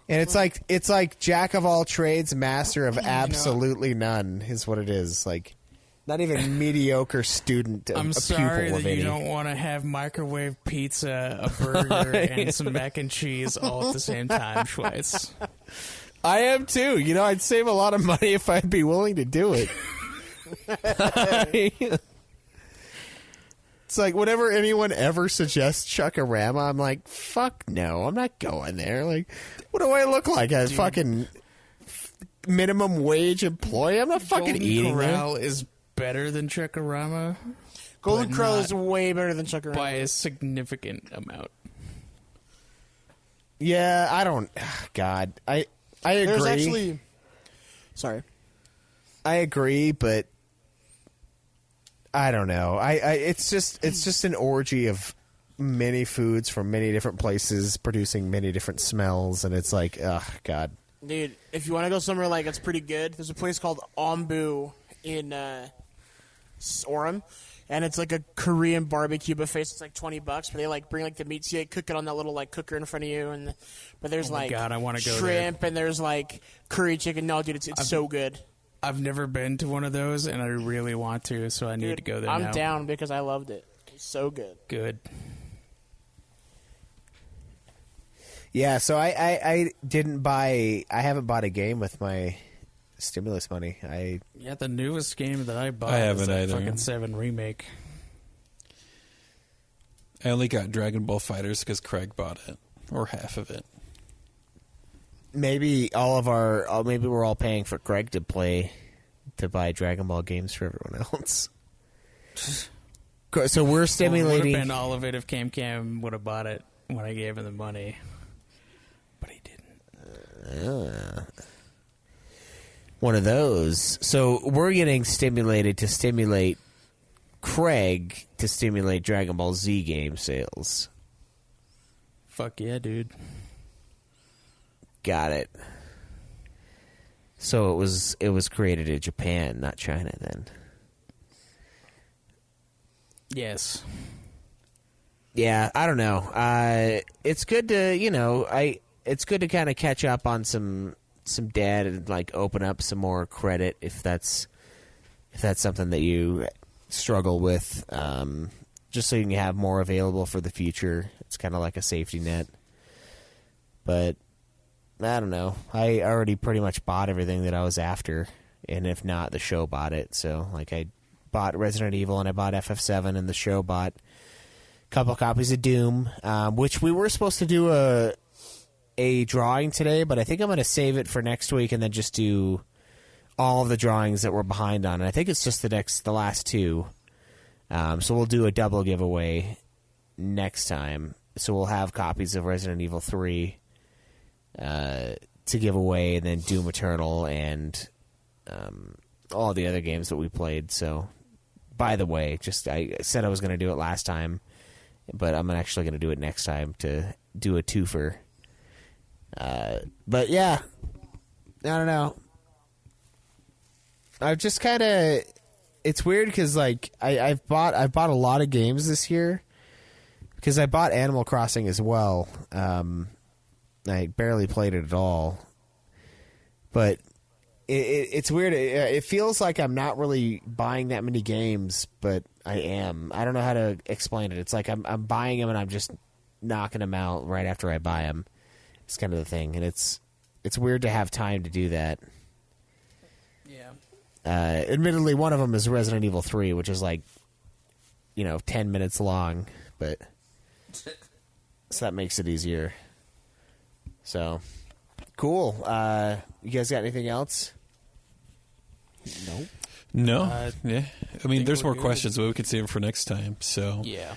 And it's like jack of all trades, master of absolutely none is what it is. Like not even mediocre student. I'm a sorry pupil that of you any. don't want to have microwave pizza, a burger, and some mac and cheese all at the same time, Schweitz. I am too. You know, I'd save a lot of money if I'd be willing to do it. It's like whenever anyone ever suggests Chuck-a-Rama, I'm like, fuck no, I'm not going there. Like, what do I look like? A fucking minimum wage employee? I'm not fucking Golden eating there. Corral is better than Chuck-a-Rama Golden not Crow is way better than Chuck by a significant amount. Yeah, I don't. God, I agree. There's actually. Sorry. I agree, but I don't know. It's just an orgy of many foods from many different places producing many different smells, and it's like, ugh, God. Dude, if you want to go somewhere like it's pretty good, there's a place called Ombu in Orem, and it's like a Korean barbecue buffet. It's like $20, but they like bring like the meat to you, cook it on that little like cooker in front of you, and but there's Oh my like God, I wanna go shrimp and there's like curry chicken. No, dude, it's so good. I've never been to one of those, and I really want to, so I need Dude, to go there I'm now. down because I loved it. It's so good. Good. Yeah, so I didn't buy. I haven't bought a game with my stimulus money. Yeah, the newest game that I bought I is haven't that either. fucking 7 remake. I only got Dragon Ball Fighters because Craig bought it, or half of it. Maybe maybe we're all paying for Greg to buy Dragon Ball games for everyone else. So we're Well, it would stimulating. have been all of it if Cam would have bought it when I gave him the money. But he didn't. One of those. So we're getting stimulated to stimulate Craig to stimulate Dragon Ball Z game sales. Fuck yeah, dude. Got it. So it was created in Japan, not China then. Yes. Yeah, I don't know. It's good to it's good to kind of catch up on some debt and like open up some more credit if that's something that you struggle with. Just so you can have more available for the future. It's kind of like a safety net. But I don't know. I already pretty much bought everything that I was after, and if not, the show bought it. So like I bought Resident Evil and I bought FF7, and the show bought couple copies of Doom, which we were supposed to do a drawing today, but I think I'm going to save it for next week and then just do all of the drawings that we're behind on. And I think it's just the last two. So we'll do a double giveaway next time. So we'll have copies of Resident Evil 3 to give away, and then Doom Eternal and all the other games that we played. So, by the way, I said I was going to do it last time, but I'm actually going to do it next time to do a twofer. But yeah, I don't know. I've just kind of. It's weird because like I've bought a lot of games this year because I bought Animal Crossing as well. I barely played it at all, but it's weird. It feels like I'm not really buying that many games, but I am. I don't know how to explain it. It's like I'm buying them and I'm just knocking them out right after I buy them. It's kind of the thing, and it's weird to have time to do that. Yeah. Admittedly, one of them is Resident Evil 3, which is like 10 minutes long, but so that makes it easier. So, cool. You guys got anything else? Nope. No. Yeah. I mean, there's we're more good. questions, but we could save them for next time. So Yeah.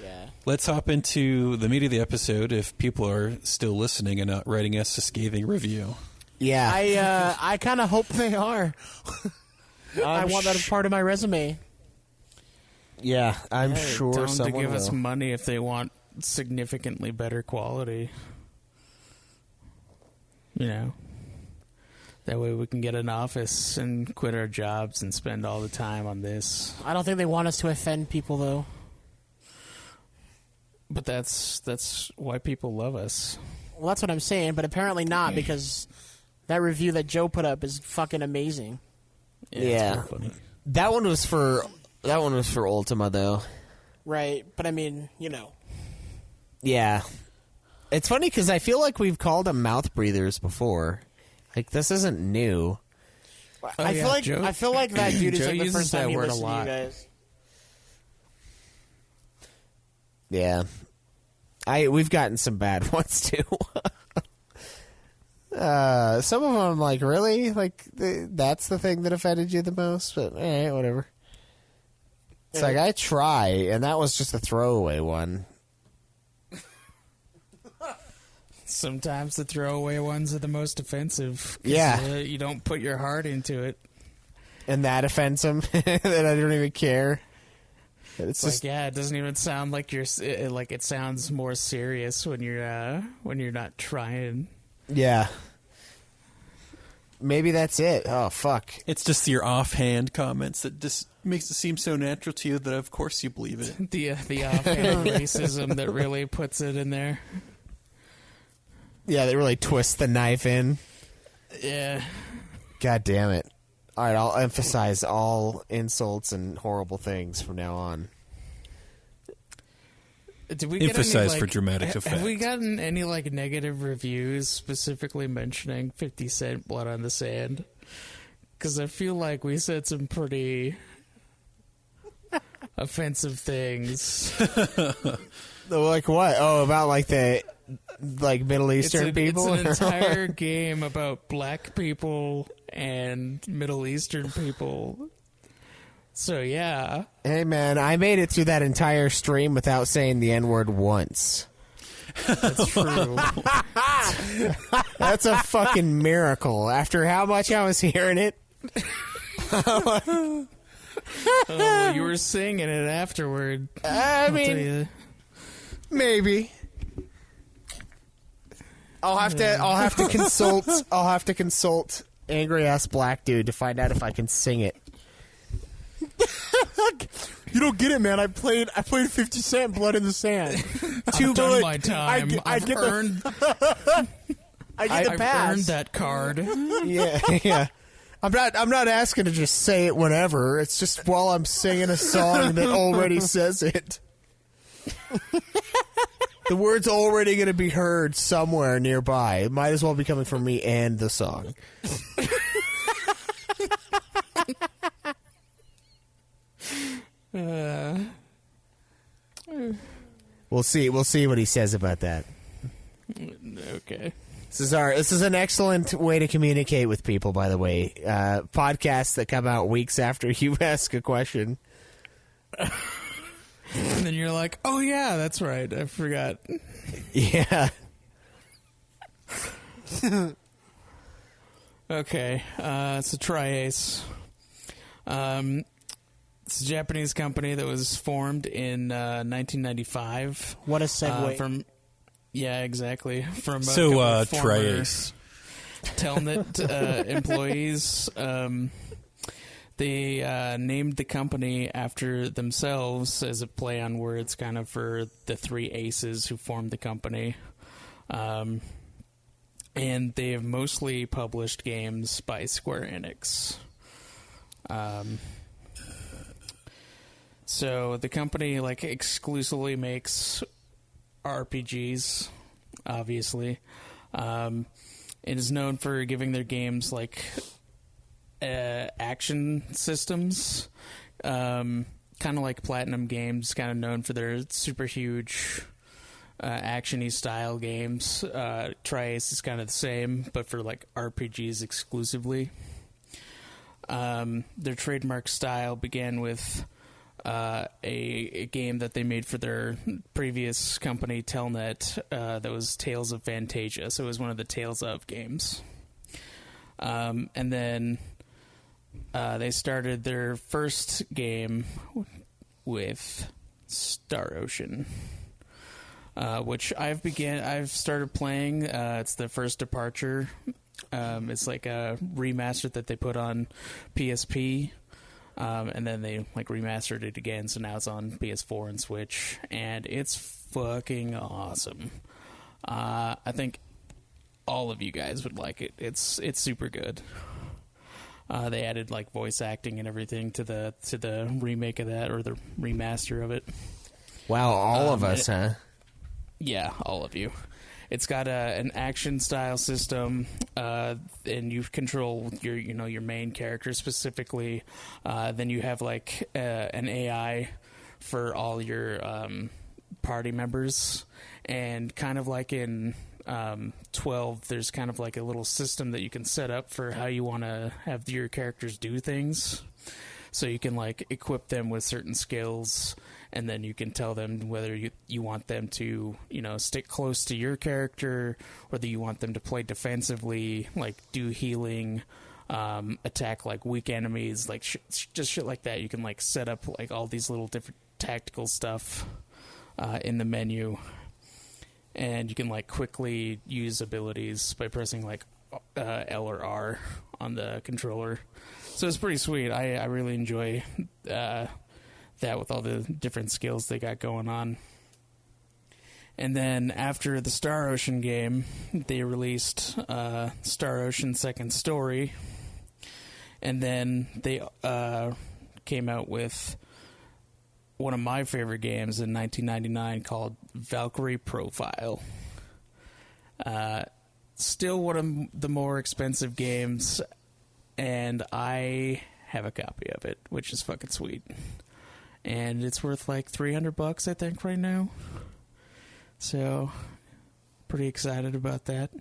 let's hop into the meat of the episode if people are still listening and not writing us a scathing review. Yeah. I kind of hope they are. I want that as part of my resume. Yeah, I'm Hey, sure tell them to someone give us will. money if they want significantly better quality. That way we can get an office and quit our jobs and spend all the time on this. I don't think they want us to offend people, though. But that's why people love us. Well, that's what I'm saying, but apparently not, because that review that Joe put up is fucking amazing. Yeah. It's real funny. That one was for Ultima though. Right, but I mean, Yeah. It's funny because I feel like we've called them mouth breathers before. Like this isn't new. I yeah, feel like Joe- I feel like that dude is Joe like the uses first time that he word a listened to you lot. guys. Yeah. We've gotten some bad ones too. Some of them I'm like, really? Like that's the thing that offended you the most? But whatever. It's like I try, and that was just a throwaway one. Sometimes the throwaway ones are the most offensive. 'Cause, Yeah. you don't put your heart into it. And that offends them. That I don't even care. It's Like, just yeah, it doesn't even sound like like it sounds more serious when you're not trying. yeah. Maybe that's it. Oh fuck. It's just your offhand comments that just makes it seem so natural to you that of course you believe it. The offhand racism that really puts it in there. Yeah, they really twist the knife in. Yeah. God damn it. All right, I'll emphasize all insults and horrible things from now on. Did we get Emphasize any, for dramatic Have effect. we gotten any like negative reviews specifically mentioning 50 Cent Blood on the Sand? Because I feel like we said some pretty offensive things. Like what? Oh, about like the Middle Eastern people? It's an entire game about black people and Middle Eastern people. So yeah. Hey man, I made it through that entire stream without saying the N-word once. That's true. That's a fucking miracle. After how much I was hearing it. Oh, you were singing it afterward. I mean, Tell you. maybe. I'll have to consult. I'll have to consult angry ass black dude to find out if I can sing it. You don't get it, man. I played 50 Cent Blood in the Sand. I've done my time. I've earned the pass. earned that card. Yeah, yeah. I'm not asking to just say it whenever. It's just while I'm singing a song that already says it. The word's already going to be heard somewhere nearby. It might as well be coming from me and the song. We'll see what he says about that. Okay. This is an excellent way to communicate with people, by the way. Podcasts that come out weeks after you ask a question. And then you're like, oh yeah, that's right. I forgot. Yeah. Okay. It's a Tri-Ace. It's a Japanese company that was formed in 1995. What a segue. Yeah, exactly. From So, former Tri-Ace. Telnet employees. They named the company after themselves as a play on words, kind of for the three aces who formed the company. And they have mostly published games by Square Enix. So the company exclusively makes RPGs, obviously. It is known for giving their games action systems, kind of like Platinum Games, kind of known for their super huge action-y style games. Tri-Ace is kind of the same, but for RPGs exclusively. Their trademark style began with a game that they made for their previous company, Telnet, that was Tales of Fantasia. So it was one of the Tales of games. And then they started their first game with Star Ocean, which I've started playing. It's the first departure. It's like a remaster that they put on PSP. And then they remastered it again, so now it's on PS4 and Switch, and it's fucking awesome. I think all of you guys would like it. It's super good. They added voice acting and everything to the remake of that, or the remaster of it. Wow, all of us, huh? Yeah, all of you. It's got an action style system, and you control your main character specifically. Then you have an AI for all your party members, and kind of like in 12, there's kind of a little system that you can set up for how you want to have your characters do things. So you can like equip them with certain skills, and then you can tell them whether you want them to, stick close to your character, whether you want them to play defensively, like do healing, attack like weak enemies, like just shit like that. You can like set up like all these little different tactical stuff in the menu, and you can like quickly use abilities by pressing like L or R on the controller. So it's pretty sweet. I really enjoy that with all the different skills they got going on. And then after the Star Ocean game, they released Star Ocean Second Story. And then they came out with one of my favorite games in 1999 called Valkyrie Profile. Still one of the more expensive games, and I have a copy of it, which is fucking sweet. And it's worth like $300, I think, right now. So, pretty excited about that.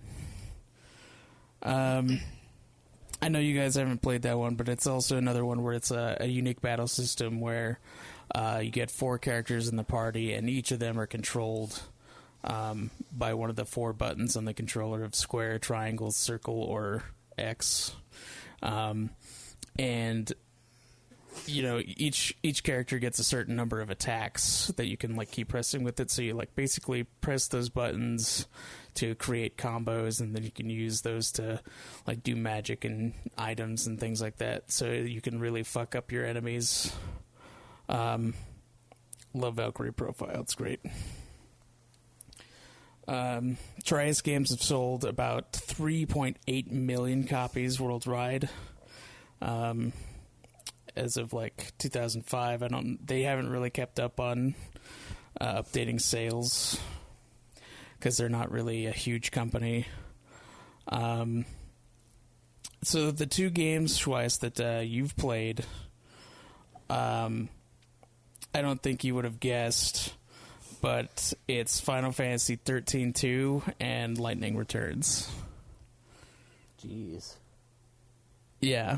I know you guys haven't played that one, but it's also another one where it's a unique battle system where you get 4 characters in the party, and each of them are controlled by one of the 4 buttons on the controller of square, triangle, circle, or X. And each character gets a certain number of attacks that you can like keep pressing with it. So you like basically press those buttons to create combos, and then you can use those to like do magic and items and things like that. So you can really fuck up your enemies. Love Valkyrie Profile. It's great. Tri-Ace games have sold about 3.8 million copies worldwide. As of like 2005, they haven't really kept up on updating sales because they're not really a huge company. So the 2 games, Schweiss, that you've played, I don't think you would have guessed, but it's Final Fantasy 13-2 and Lightning Returns. Jeez. Yeah.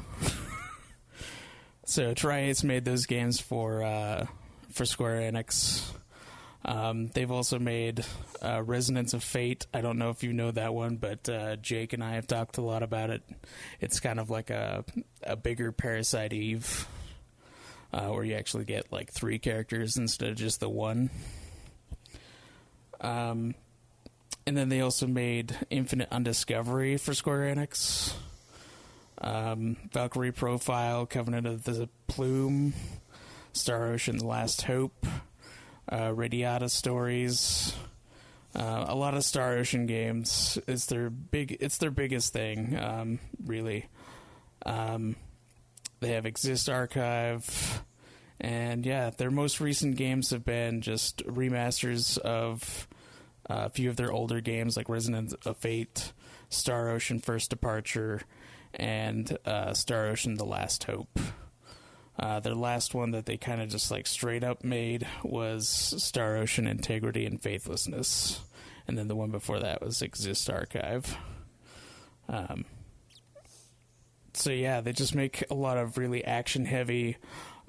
So Tri-Ace made those games for Square Enix. They've also made Resonance of Fate. I don't know if you know that one, but Jake and I have talked a lot about it. It's kind of like a bigger Parasite Eve, where you actually get like 3 characters instead of just the 1. And then they also made Infinite Undiscovery for Square Enix. Valkyrie Profile, Covenant of the Plume, Star Ocean: The Last Hope, Radiata Stories, a lot of Star Ocean games. It's their biggest thing, really. They have Exist Archive, and yeah, their most recent games have been just remasters of a few of their older games like Resonance of Fate, Star Ocean: First Departure, and Star Ocean: The Last Hope. Their last one that they kind of just like straight up made was Star Ocean: Integrity and Faithlessness, and then the one before that was Exist Archive. So yeah, they just make a lot of really action heavy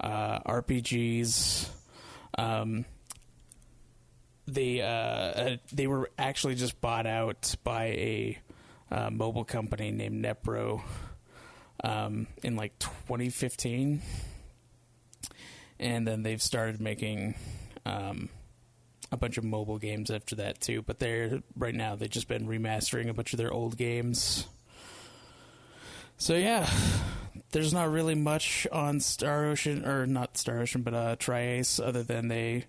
RPGs. They were actually just bought out by a mobile company named Nepro in like 2015, and then they've started making a bunch of mobile games after that too. But they've just been remastering a bunch of their old games. So yeah, there's not really much on Star Ocean, or not Star Ocean, but Tri-Ace, other than they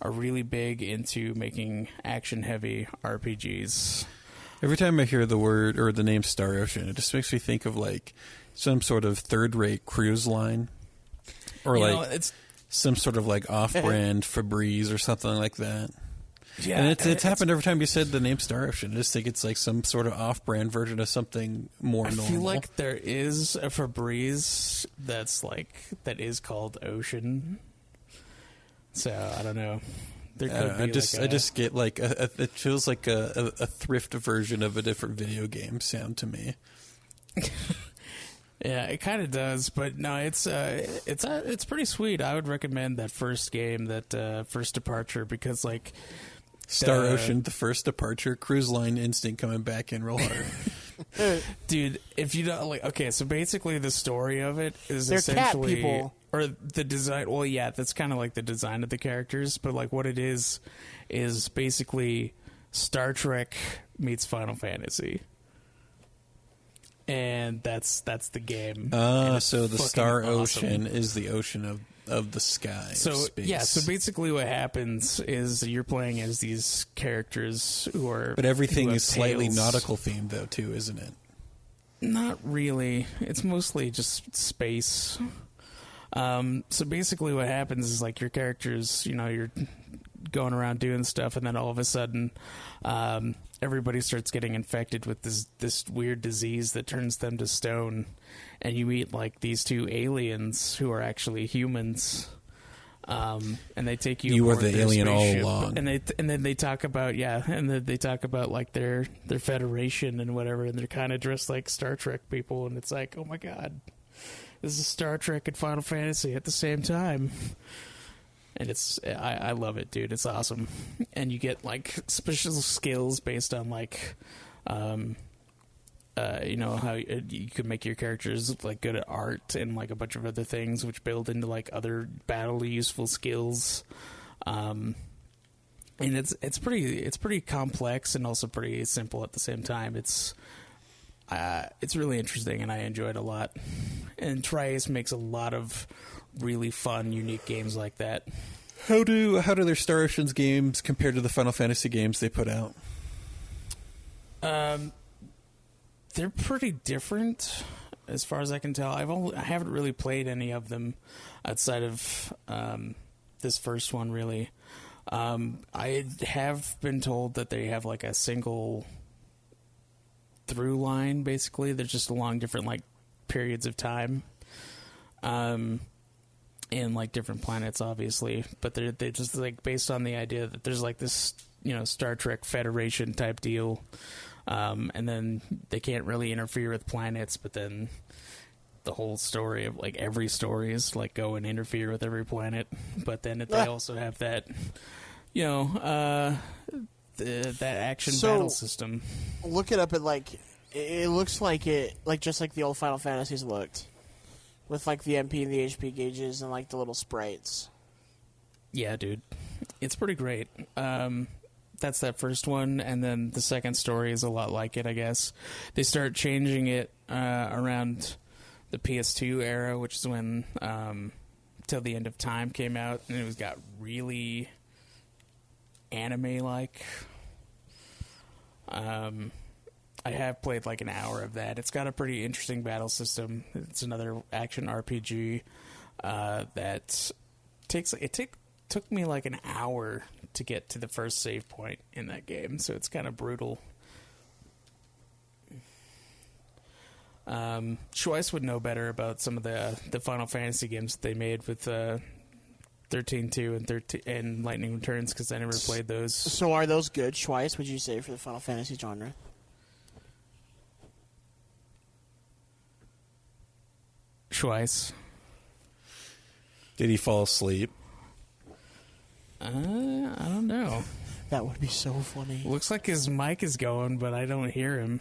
are really big into making action heavy RPGs. Every time I hear the word or the name Star Ocean, it just makes me think of like some sort of third-rate cruise line, or it's some sort of like off-brand Febreze or something like that. Yeah, and it's happened every time you said the name Star Ocean. I just think it's like some sort of off-brand version of something more normal. I feel like there is a Febreze that is called Ocean. So I don't know. There could be I just get like it feels like a thrift version of a different video game sound to me. Yeah, it kind of does, but no, it's pretty sweet. I would recommend that first game, that first departure, because like Star Ocean, the first departure, cruise line instinct coming back in real hard. dude, if you don't like, okay, so basically the story of it is They're cat essentially people. or the design. Well, yeah, that's kind of like the design of the characters, but like what it is basically Star Trek meets Final Fantasy. And that's the game. So the fucking Star awesome. Ocean is the ocean of the sky. So of space. yeah, so basically what happens is you're playing as these characters who are, But everything who have is slightly tails. nautical themed though too, isn't it? Not really. It's mostly just space. So basically what happens is like your characters, you know, you're going around doing stuff, and then all of a sudden everybody starts getting infected with this weird disease that turns them to stone, and you meet like these two aliens who are actually humans, and they take you. You were aboard the their alien all spaceship, along. and then they talk about like their federation and whatever, and they're kind of dressed like Star Trek people, and it's like, oh my god, this is Star Trek and Final Fantasy at the same time. And I love it, dude. It's awesome. And you get like special skills based on like, you know, how you can make your characters like good at art and like a bunch of other things, which build into like other battle useful skills. And it's pretty complex and also pretty simple at the same time. It's really interesting, and I enjoy it a lot. And Tri-Ace makes a lot of really fun, unique games like that. How do their Star Ocean's games compare to the Final Fantasy games they put out? They're pretty different, as far as I can tell. I haven't really played any of them outside of this first one, really. I have been told that they have like a single through line. Basically, they're just along different like periods of time. In like different planets, obviously, but they're just like based on the idea that there's like this, you know, Star Trek Federation type deal, and then they can't really interfere with planets, but then the whole story of like every story is like go and interfere with every planet, but then they also have that, you know, that action battle system. Look it up at like it looks like it like just like the old Final Fantasies looked. With, like, the MP and the HP gauges and, like, the little sprites. Yeah, dude. It's pretty great. That's that first one, and then the second story is a lot like it, I guess. They start changing it around the PS2 era, which is when Till the End of Time came out, and it got really anime-like. I have played like an hour of that. It's got a pretty interesting battle system. It's another action RPG that took me like an hour to get to the first save point in that game, so it's kind of brutal. Schweiss would know better about some of the Final Fantasy games that they made with 13-2 and Lightning Returns, because I never played those. So are those good, Schweiss, would you say, for the Final Fantasy genre? Schweiss. Did he fall asleep? I don't know. That would be so funny. Looks like his mic is going, but I don't hear him.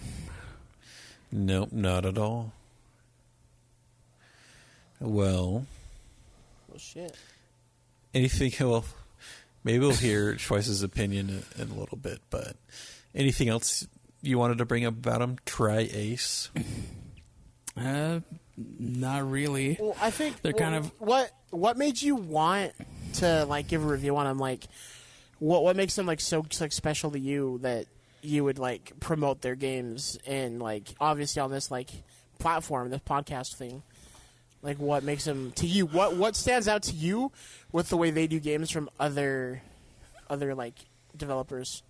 Nope, not at all. Well, Shit. anything? Well, maybe we'll hear Schweiss's opinion in a little bit, but anything else you wanted to bring up about him? Tri-Ace? Not really. Well, I think They're kind of... What made you want to like give a review on them? Like, what makes them like so like special to you that you would like promote their games and like obviously on this like platform, this podcast thing? Like, what makes them to you? What stands out to you with the way they do games from other like developers?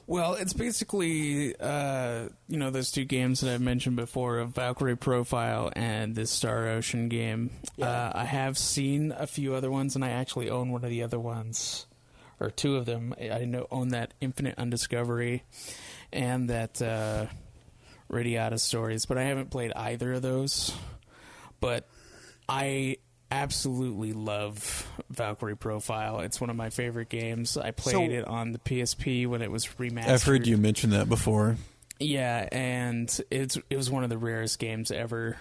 Well, it's basically, those two games that I've mentioned before of Valkyrie Profile and this Star Ocean game. Yeah. I have seen a few other ones, and I actually own one of the other ones, or two of them. I own that Infinite Undiscovery and that Radiata Stories, but I haven't played either of those. But I absolutely love Valkyrie Profile. It's one of my favorite games. I played it on the PSP when it was remastered. I've heard you mention that before. Yeah, and it was one of the rarest games ever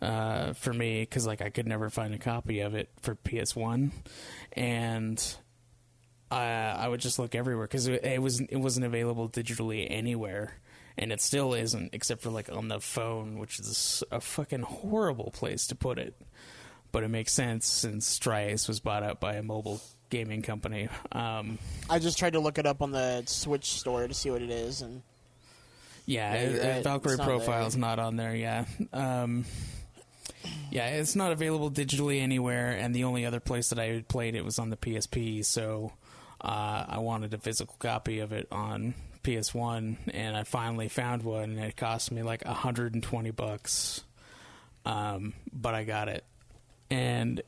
for me, because like I could never find a copy of it for PS1, and I would just look everywhere because it wasn't available digitally anywhere, and it still isn't, except for like on the phone, which is a fucking horrible place to put it. But it makes sense since Tri-Ace was bought out by a mobile gaming company. I just tried to look it up on the Switch store to see what it is, and Valkyrie Profile is not on there. Yeah, it's not available digitally anywhere, and the only other place that I had played it was on the PSP. So I wanted a physical copy of it on PS1, and I finally found one, and it cost me like $120. But I got it, and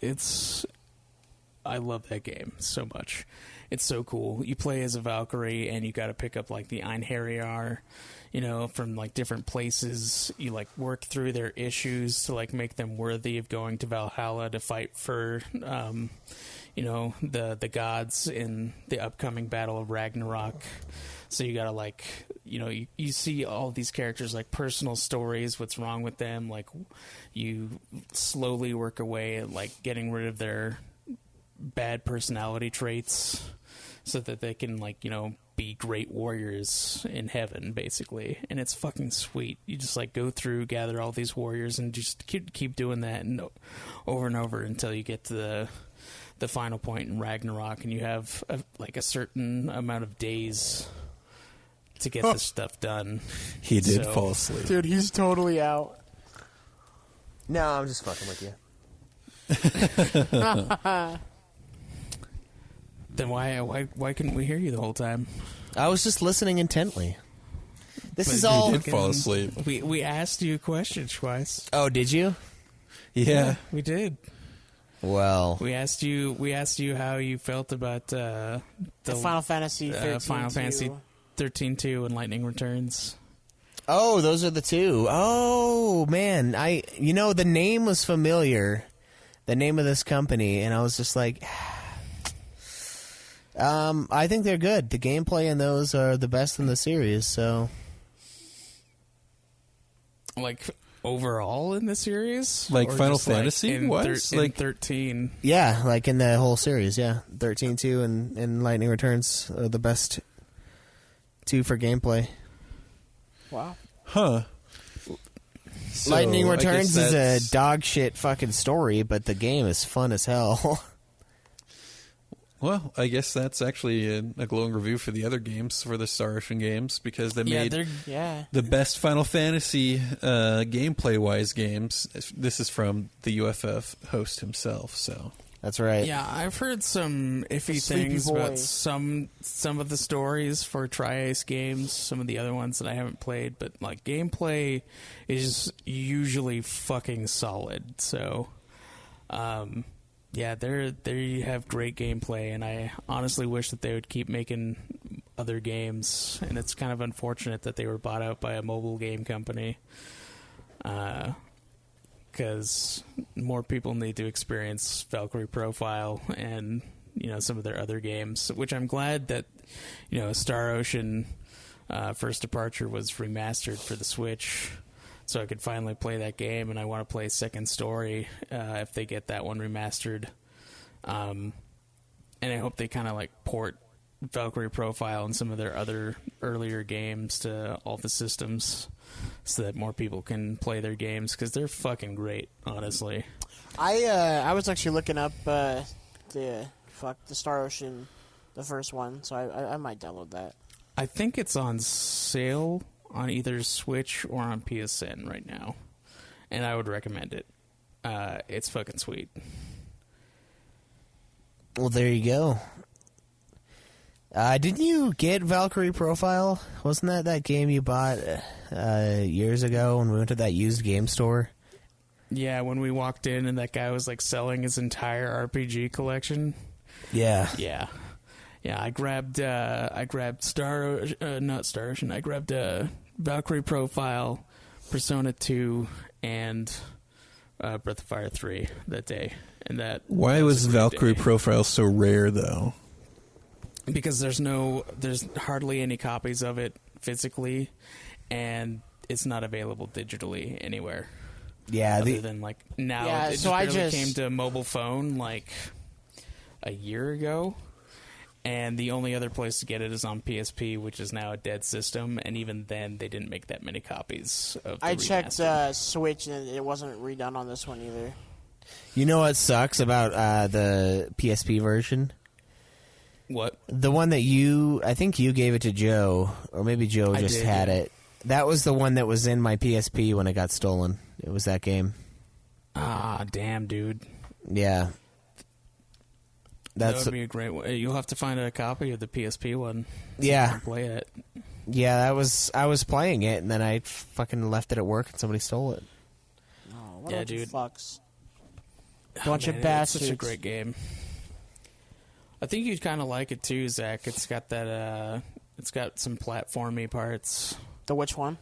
I love that game so much. It's so cool. You play as a Valkyrie, and you got to pick up like the Einherjar, from like different places. You like work through their issues to like make them worthy of going to Valhalla to fight for, the gods in the upcoming Battle of Ragnarok. So you gotta like, you see all these characters like personal stories, what's wrong with them. Like you slowly work away at like getting rid of their bad personality traits so that they can like, be great warriors in heaven, basically. And it's fucking sweet. You just like go through, gather all these warriors, and just keep doing that and over and over until you get to the final point in Ragnarok, and you have a certain amount of days to get this stuff done. He did fall asleep. Dude, he's totally out. No, I'm just fucking with you. Then why couldn't we hear you the whole time? I was just listening intently. This is He all. did fall asleep. We asked you a question twice. Oh, did you? Yeah. We did. Well, We asked you how you felt about the Final Fantasy 13 Final Fantasy 13-2 and Lightning Returns. oh, those are the two. Oh man, the name was familiar, the name of this company, and I was just like, I think they're good. The gameplay in those are the best in the series. So, Like overall in the series, Like Or Final just, like, Fantasy in was? in Like- 13. yeah, like in the whole series, yeah, 13-2 and Lightning Returns are the best two for gameplay. Wow. Huh. So, Lightning I guess Returns is a that's- dog shit fucking story, but the game is fun as hell. Well, I guess that's actually a glowing review for the other games, for the Star Ocean games, because they Yeah, made they're Yeah. the best Final Fantasy gameplay-wise games. This is from the UFF host himself, so... That's right. Yeah, I've heard some iffy Sleepy things boy. about some of the stories for Tri-Ace games, some of the other ones that I haven't played, but like gameplay is usually fucking solid. So, yeah, there you have great gameplay, and I honestly wish that they would keep making other games. And it's kind of unfortunate that they were bought out by a mobile game company. Because more people need to experience Valkyrie Profile and some of their other games, which I'm glad that Star Ocean First Departure was remastered for the Switch, so I could finally play that game. And I want to play Second Story if they get that one remastered, and I hope they kind of like port Valkyrie Profile and some of their other earlier games to all the systems, so that more people can play their games, because they're fucking great, honestly. I was actually looking up the Star Ocean, the first one, so I might download that. I think it's on sale on either Switch or on PSN right now, and I would recommend it. It's fucking sweet. Well, there you go. Didn't you get Valkyrie Profile? Wasn't that game you bought years ago when we went to that used game store? Yeah, when we walked in and that guy was like selling his entire RPG collection. Yeah. Yeah. I grabbed not Star Ocean. I grabbed Valkyrie Profile, Persona 2 and Breath of Fire 3 that day. And Why was Valkyrie Profile so rare, though? Because there's hardly any copies of it physically, and it's not available digitally anywhere. Yeah, other than like now. Yeah, it so I just came to mobile phone like a year ago, and the only other place to get it is on PSP, which is now a dead system. And even then, they didn't make that many copies of the I checked remaster. Switch, and it wasn't redone on this one either. You know what sucks about the PSP version? What? The one that I think you gave it to Joe, or maybe Joe I just did, had yeah. it. That was the one that was in my PSP when it got stolen. It was that game. Ah, damn, dude. Yeah. That would be a great one. You'll have to find a copy of the PSP one. So Yeah. you can play it. Yeah, I was playing it, and then I fucking left it at work, and somebody stole it. Oh, what Yeah, a dude. fucks. Bunch of It's bastards. such a great game. I think you'd kind of like it too, Zach. It's got that. It's got some platformy parts. The which one?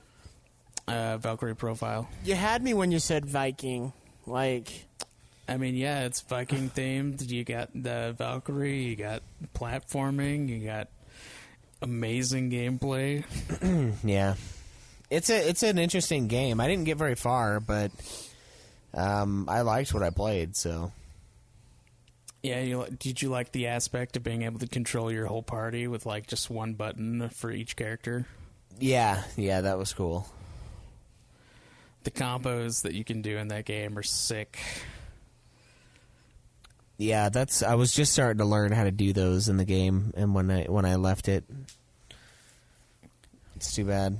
Valkyrie Profile. You had me when you said Viking. Like, I mean, yeah, it's Viking themed. You got the Valkyrie. You got platforming. You got amazing gameplay. Yeah. It's an interesting game. I didn't get very far, but I liked what I played, so... Yeah, did you like the aspect of being able to control your whole party with like just one button for each character? Yeah, that was cool. The combos that you can do in that game are sick. Yeah, I was just starting to learn how to do those in the game, and when I left it, it's too bad.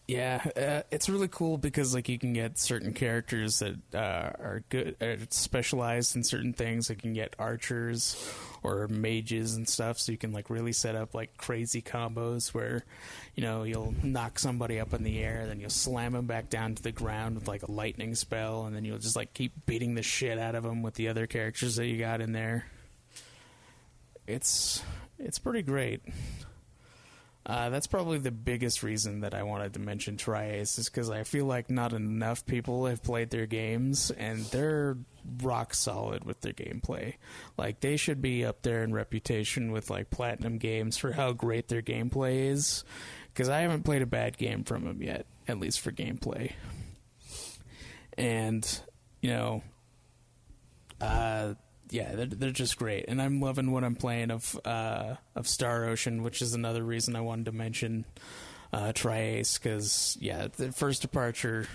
Yeah, it's really cool because like you can get certain characters that are good, specialized in certain things. Like you can get archers or mages and stuff, so you can like really set up like crazy combos where, you'll knock somebody up in the air, then you'll slam them back down to the ground with like a lightning spell, and then you'll just like keep beating the shit out of them with the other characters that you got in there. It's pretty great. That's probably the biggest reason that I wanted to mention Tri-Ace, is because I feel like not enough people have played their games, and they're rock solid with their gameplay. Like, they should be up there in reputation with, like, Platinum Games for how great their gameplay is, because I haven't played a bad game from them yet, at least for gameplay. And, yeah, they're just great, and I'm loving what I'm playing of Star Ocean, which is another reason I wanted to mention Tri-Ace, because the first departure,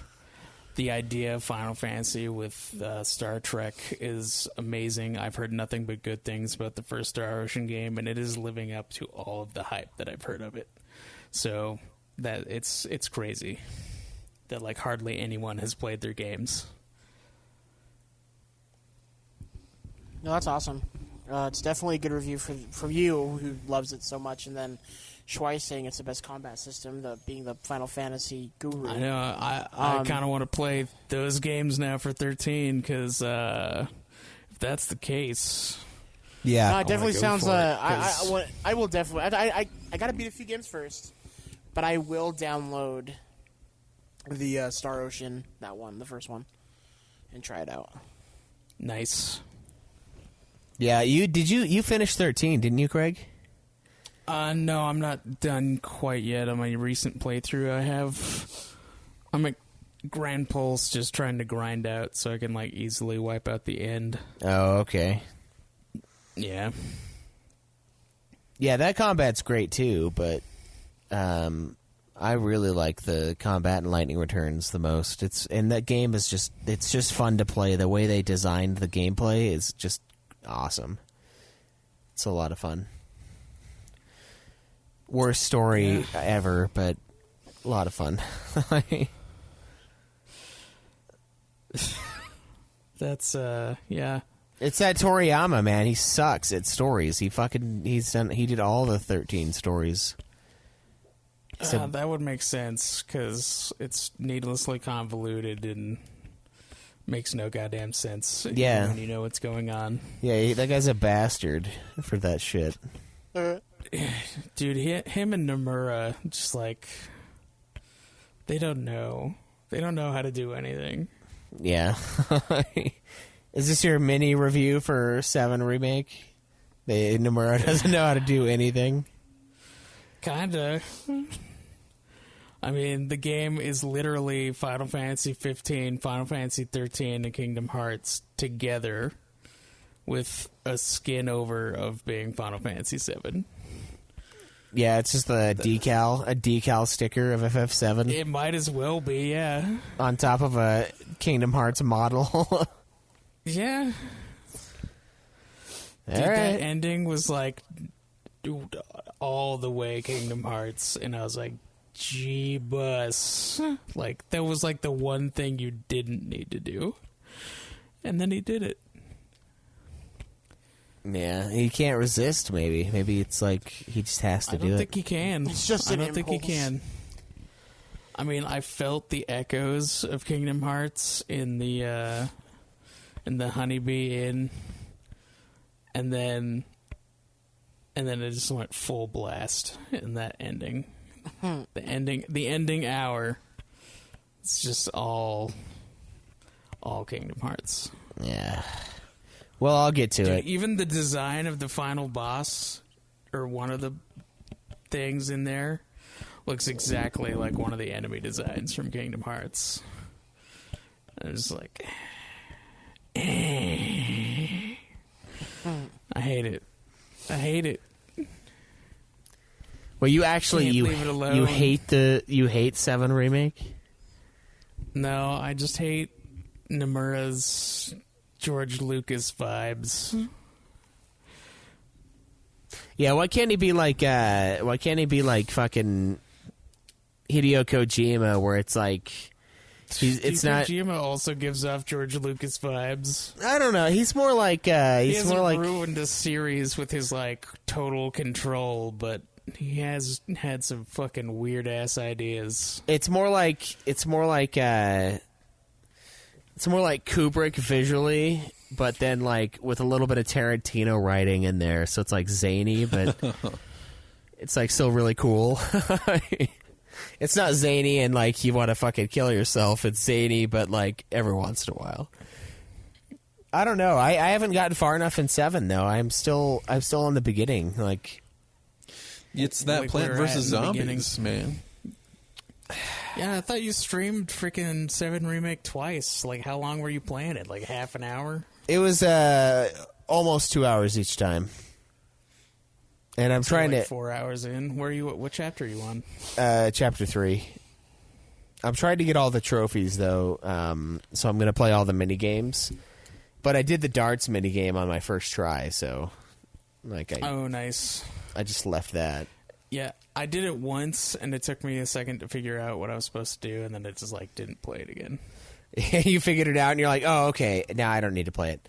the idea of Final Fantasy with Star Trek is amazing. I've heard nothing but good things about the first Star Ocean game, and it is living up to all of the hype that I've heard of it. So that it's crazy that like hardly anyone has played their games. no, that's awesome. It's definitely a good review from you, who loves it so much, and then Schweiss saying it's the best combat system, being the Final Fantasy guru. I know. I kind of want to play those games now for 13, because if that's the case, Yeah. It definitely go sounds. for it, I will definitely. I got to beat a few games first, but I will download the Star Ocean, that one, the first one, and try it out. nice. Yeah, you finished 13, didn't you, Craig? No, I'm not done quite yet on my recent playthrough. I'm at Grand Pulse, just trying to grind out so I can like easily wipe out the end. Oh, okay. Yeah. Yeah, that combat's great too, but I really like the combat in Lightning Returns the most. And that game is just fun to play. The way they designed the gameplay is just awesome. It's a lot of fun. Worst story ever, but a lot of fun. That's yeah. It's that Toriyama, man. He sucks at stories. He did all the 13 stories. That would make sense because it's needlessly convoluted and makes no goddamn sense. Yeah. When you know what's going on. Yeah, that guy's a bastard for that shit. Dude, him and Nomura, just like They don't know. They don't know how to do anything. Yeah. Is this your mini review for 7 Remake? Nomura doesn't know how to do anything. Kinda. I mean, the game is literally Final Fantasy 15, Final Fantasy 13, and Kingdom Hearts together with a skin over of being Final Fantasy 7. Yeah, it's just a decal sticker of FF7 It might as well be, yeah. on top of a Kingdom Hearts model. Yeah. Dude, All right. that ending was like dude, all the way Kingdom Hearts, and I was like, gee bus. Like, that was like the one thing you didn't need to do. And then he did it. Yeah, he can't resist, maybe. Maybe it's like he just has to I do don't it. think he can. It's just I an don't think he impulse. can. I felt the echoes of Kingdom Hearts in the Honeybee Inn, and then it just went full blast in that ending. the ending hour. It's just all Kingdom Hearts. Yeah. Well, I'll get to Dude, it. even the design of the final boss, or one of the things in there, looks exactly like one of the enemy designs from Kingdom Hearts. And it's like, I hate it. I hate it. Well, you actually Can't you leave it alone. you hate 7 Remake? No, I just hate Nomura's George Lucas vibes. Yeah, why can't he be like fucking Hideo Kojima, where it's like it's not. Kojima also gives off George Lucas vibes. I don't know. He's more like He he's hasn't more like ruined a series with his like total control, but he has had some fucking weird ass ideas. it's more like Kubrick visually, but then like with a little bit of Tarantino writing in there, so it's like zany, but it's like still really cool. It's not zany and like you want to fucking kill yourself. It's zany, but like every once in a while. I don't know. I haven't gotten far enough in 7 though. I'm still in the beginning. Like It's that Like Plant we were vs. at in the Zombies, man. Yeah, I thought you streamed freaking 7 Remake twice. Like, how long were you playing it? Like half an hour? it was almost 2 hours each time. And I'm trying like to 4 hours in. Where are you? What chapter are you on? chapter 3. I'm trying to get all the trophies though, so I'm going to play all the mini games. But I did the darts mini game on my first try, so like Oh, nice. I just left that. Yeah, I did it once, and it took me a second to figure out what I was supposed to do, and then it just like didn't play it again. You figured it out, and you're like, "Oh, okay. Now I don't need to play it."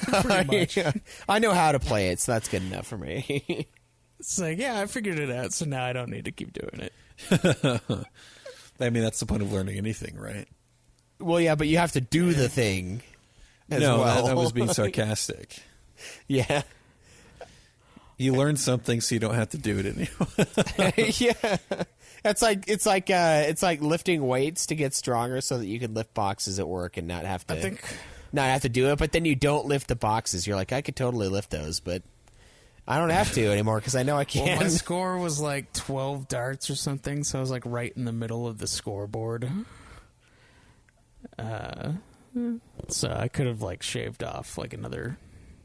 Pretty much. I know how to play it, so that's good enough for me. It's like, yeah, I figured it out, so now I don't need to keep doing it. I mean, that's the point of learning anything, right? Well, yeah, but you have to do the thing. As No, well. I was being sarcastic. Yeah. You learn something so you don't have to do it anymore. Yeah. It's like lifting weights to get stronger so that you can lift boxes at work and not have to I think do it, but then you don't lift the boxes. You're like, I could totally lift those, but I don't have to anymore because I know I can. well, my score was like 12 darts or something, so I was like right in the middle of the scoreboard. So I could have like shaved off like another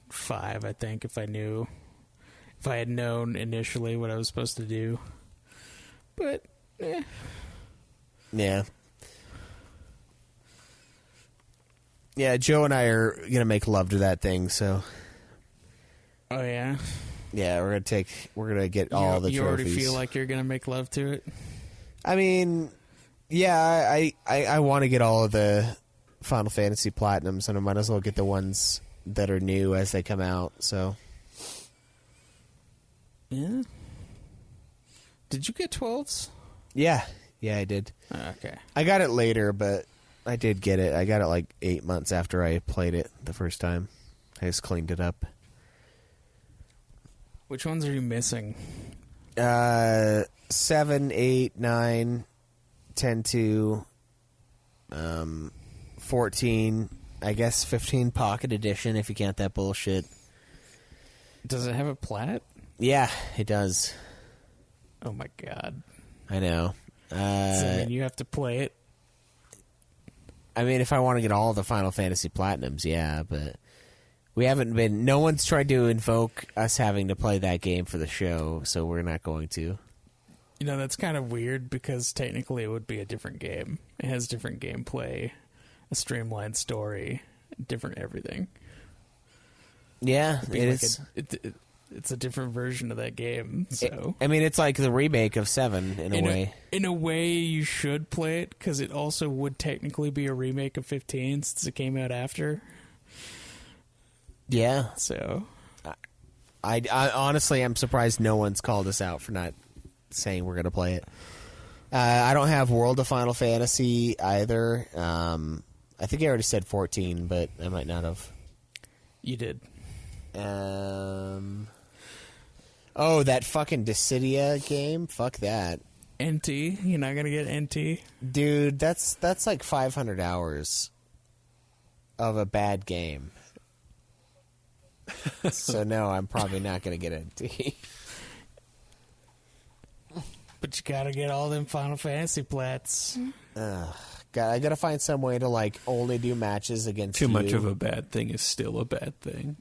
5, I think, if I had known initially what I was supposed to do. But Yeah. Yeah, Joe and I are going to make love to that thing, so oh yeah, yeah, we're going to get all the you trophies. already feel like you're gonna make love to it. I mean, yeah, I want to get all of the Final Fantasy Platinums, and I might as well get the ones that are new as they come out, so. Yeah. Did you get 12s? Yeah, I did. Okay. I got it later, but I did get it. I got it like 8 months after I played it the first time. I just cleaned it up. Which ones are you missing? 7, 8, 9, 10.2, 14, I guess 15 Pocket Edition if you count that bullshit. Does it have a plat? Yeah, it does. Oh my god. I know. So, I mean, you have to play it. I mean, if I want to get all the Final Fantasy Platinums, yeah, but we haven't been... No one's tried to invoke us having to play that game for the show, so we're not going to. You know, that's kind of weird because technically it would be a different game. It has different gameplay, a streamlined story, different everything. Yeah, It'd be it like is. It's a different version of that game. So I mean, it's like the remake of 7 in a way. In a way, you should play it because it also would technically be a remake of 15 since it came out after. Yeah. So, I honestly, I'm surprised no one's called us out for not saying we're going to play it. I don't have World of Final Fantasy either. I think I already said 14, but I might not have. you did. Oh, that fucking Dissidia game? Fuck that. NT? You're not gonna get NT? Dude, that's like 500 hours of a bad game. So no, I'm probably not going to get NT. But you gotta get all them Final Fantasy plats. God, I got to find some way to like only do matches against Too you. much of a bad thing is still a bad thing.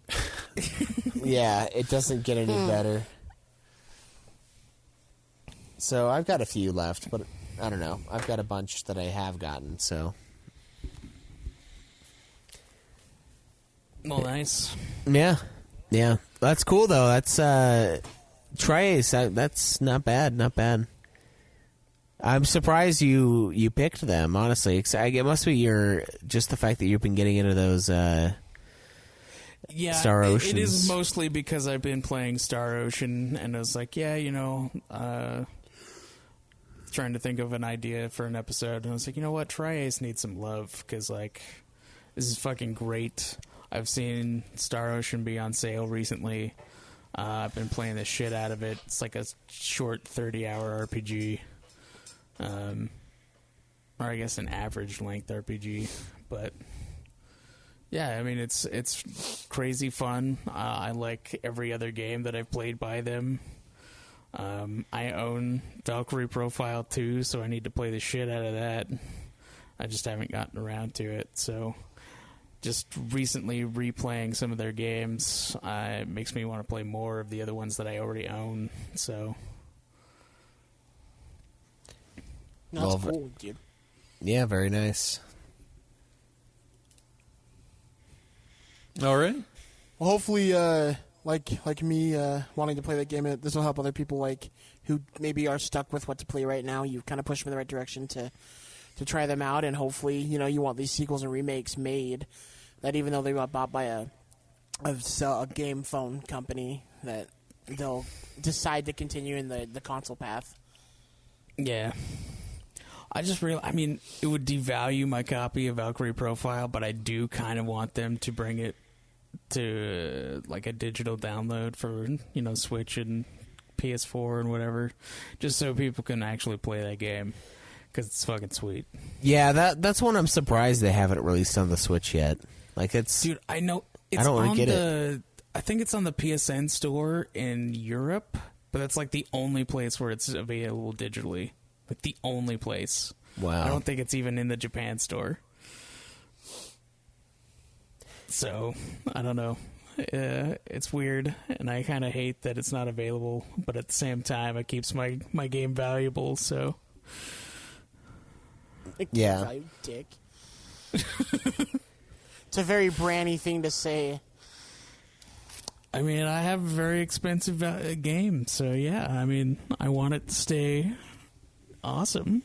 Yeah, it doesn't get any better. So I've got a few left, but I don't know. I've got a bunch that I have gotten, so. Well, nice. Yeah. Yeah. That's cool, though. That's, Trace, that's not bad. Not bad. I'm surprised you picked them, honestly. It must be just the fact that you've been getting into those, Yeah, Star Oceans. It is mostly because I've been playing Star Ocean, and I was like, yeah, trying to think of an idea for an episode, and I was like, you know what, Tri-Ace needs some love, because, like, this is fucking great. I've seen Star Ocean be on sale recently. I've been playing the shit out of it. It's like a short 30-hour RPG. Or I guess an average length RPG, but... Yeah, I mean, it's crazy fun. I like every other game that I've played by them. I own Valkyrie Profile 2, so I need to play the shit out of that. I just haven't gotten around to it, so just recently replaying some of their games makes me want to play more of the other ones that I already own, so... No, that's cool, dude. Yeah, very nice. All right. Well, hopefully, like me wanting to play that game, this will help other people like who maybe are stuck with what to play right now. You kind of push them in the right direction to try them out, and hopefully, you want these sequels and remakes made that even though they got bought by a game phone company, that they'll decide to continue in the console path. Yeah. I just realized, I mean, it would devalue my copy of Valkyrie Profile, but I do kind of want them to bring it to like a digital download for, Switch and PS4 and whatever, just so people can actually play that game, because it's fucking sweet. Yeah, that's one I'm surprised they haven't released on the Switch yet. Like, it's... Dude, I know it's I don't really on get it. I think it's on the PSN store in Europe, but that's like the only place where it's available digitally. Like the only place. Wow. I don't think it's even in the Japan store. So, I don't know. It's weird, and I kind of hate that it's not available, but at the same time, it keeps my game valuable, so... Yeah. You dick. It's a very branny thing to say. I mean, I have a very expensive game, so yeah, I mean, I want it to stay awesome.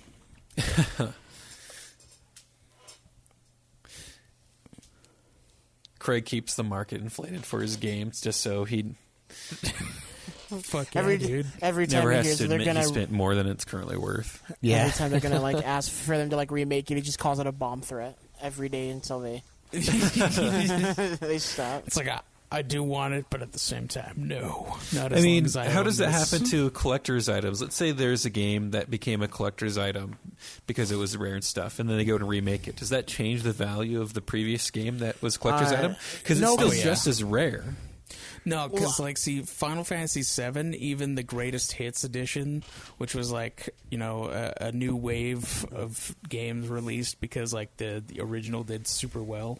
Craig keeps the market inflated for his games just so he Fuck yeah, dude. Every time never he has hears to that they're admit he gonna spent more than it's currently worth. Yeah. every time they're gonna like ask for them to like remake it, he just calls it a bomb threat every day until they they stop. It's like I do want it, but at the same time, no. Not as I mean, long as I how own does that this. happen to collector's items? Let's say there's a game that became a collector's item because it was rare and stuff, and then they go to remake it. Does that change the value of the previous game that was collector's item? Because it's still just as rare. No, because Final Fantasy VII, even the Greatest Hits edition, which was like a new wave of games released because like the original did super well.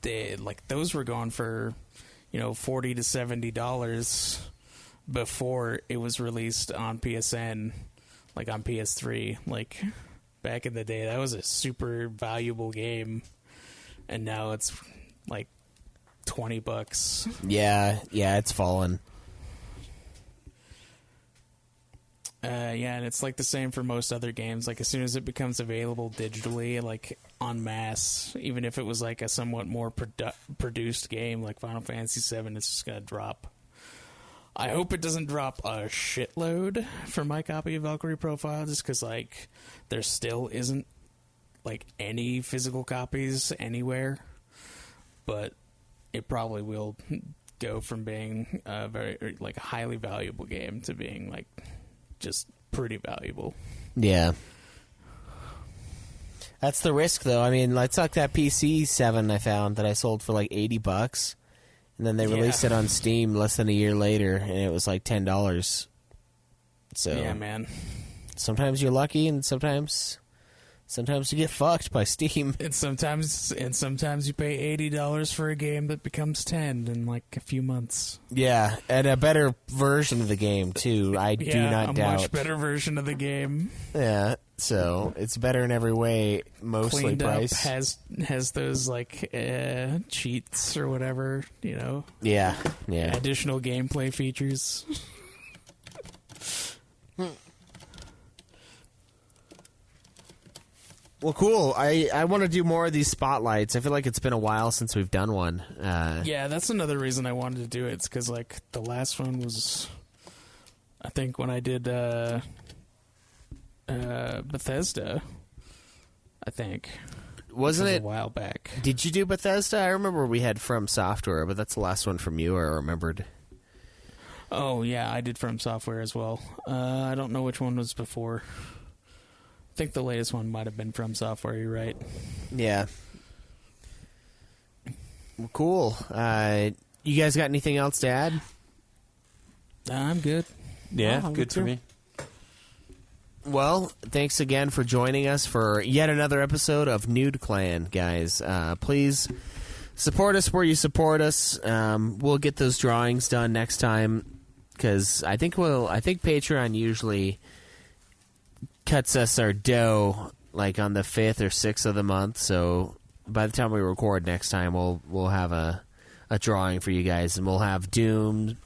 Those were going for $40 to $70 before it was released on PSN, like on PS3. Like back in the day, that was a super valuable game, and now it's like $20. Yeah, it's fallen. And it's like the same for most other games. Like as soon as it becomes available digitally, like en masse, even if it was like a somewhat more produced game like Final Fantasy VII, it's just gonna drop. I hope it doesn't drop a shitload for my copy of Valkyrie Profile, just because like there still isn't like any physical copies anywhere. But it probably will go from being a very like a highly valuable game to being like just pretty valuable. Yeah. That's the risk, though. I mean, it's like that PC 7 I found that I sold for like $80, and then they released it on Steam less than a year later, and it was like $10. So yeah, man. Sometimes you're lucky, and sometimes you get fucked by Steam. And sometimes you pay $80 for a game that becomes $10 in like a few months. Yeah, and a better version of the game too. I do not doubt. A much better version of the game. Yeah, so it's better in every way, mostly Cleaned price. Up, has those like cheats or whatever, Yeah. additional gameplay features. Well, cool. I want to do more of these spotlights. I feel like it's been a while since we've done one. Yeah, that's another reason I wanted to do it. It's because like the last one was, I think when I did Bethesda, I think. Wasn't it a while back? Did you do Bethesda? I remember we had From Software, but that's the last one from you I remembered. Oh yeah, I did From Software as well. I don't know which one was before. I think the latest one might have been From Software, you're right. Yeah. Well, cool. You guys got anything else to add? I'm good. Yeah, I'm good good for too. me. Well, thanks again for joining us for yet another episode of Nude Clan, guys. Please support us where you support us. We'll get those drawings done next time because I think Patreon usually cuts us our dough like on the 5th or 6th of the month. So by the time we record next time, we'll have a drawing for you guys, and we'll have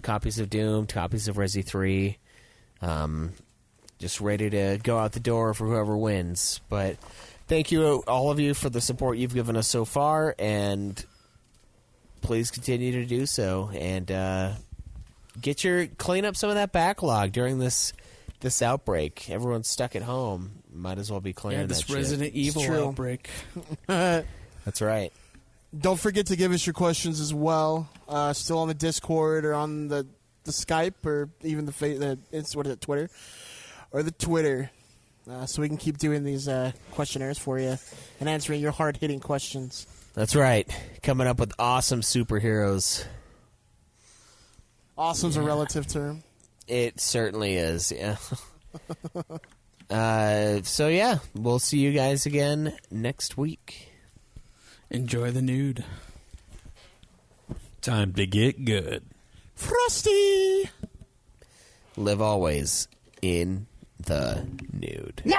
copies of Doom, copies of Resi 3. Just ready to go out the door for whoever wins. But thank you, all of you, for the support you've given us so far, and please continue to do so. And clean up some of that backlog during this outbreak. Everyone's stuck at home. Might as well be clearing this that shit. Resident Evil true. outbreak. That's right. Don't forget to give us your questions as well. Still on the Discord or on the Skype or even Twitter or the Twitter, so we can keep doing these questionnaires for you and answering your hard-hitting questions. That's right. Coming up with awesome superheroes. Awesome's a relative term. It certainly is, yeah. So, yeah, we'll see you guys again next week. Enjoy the nude. Time to get good. Frosty! Live always in the nude. Yeah!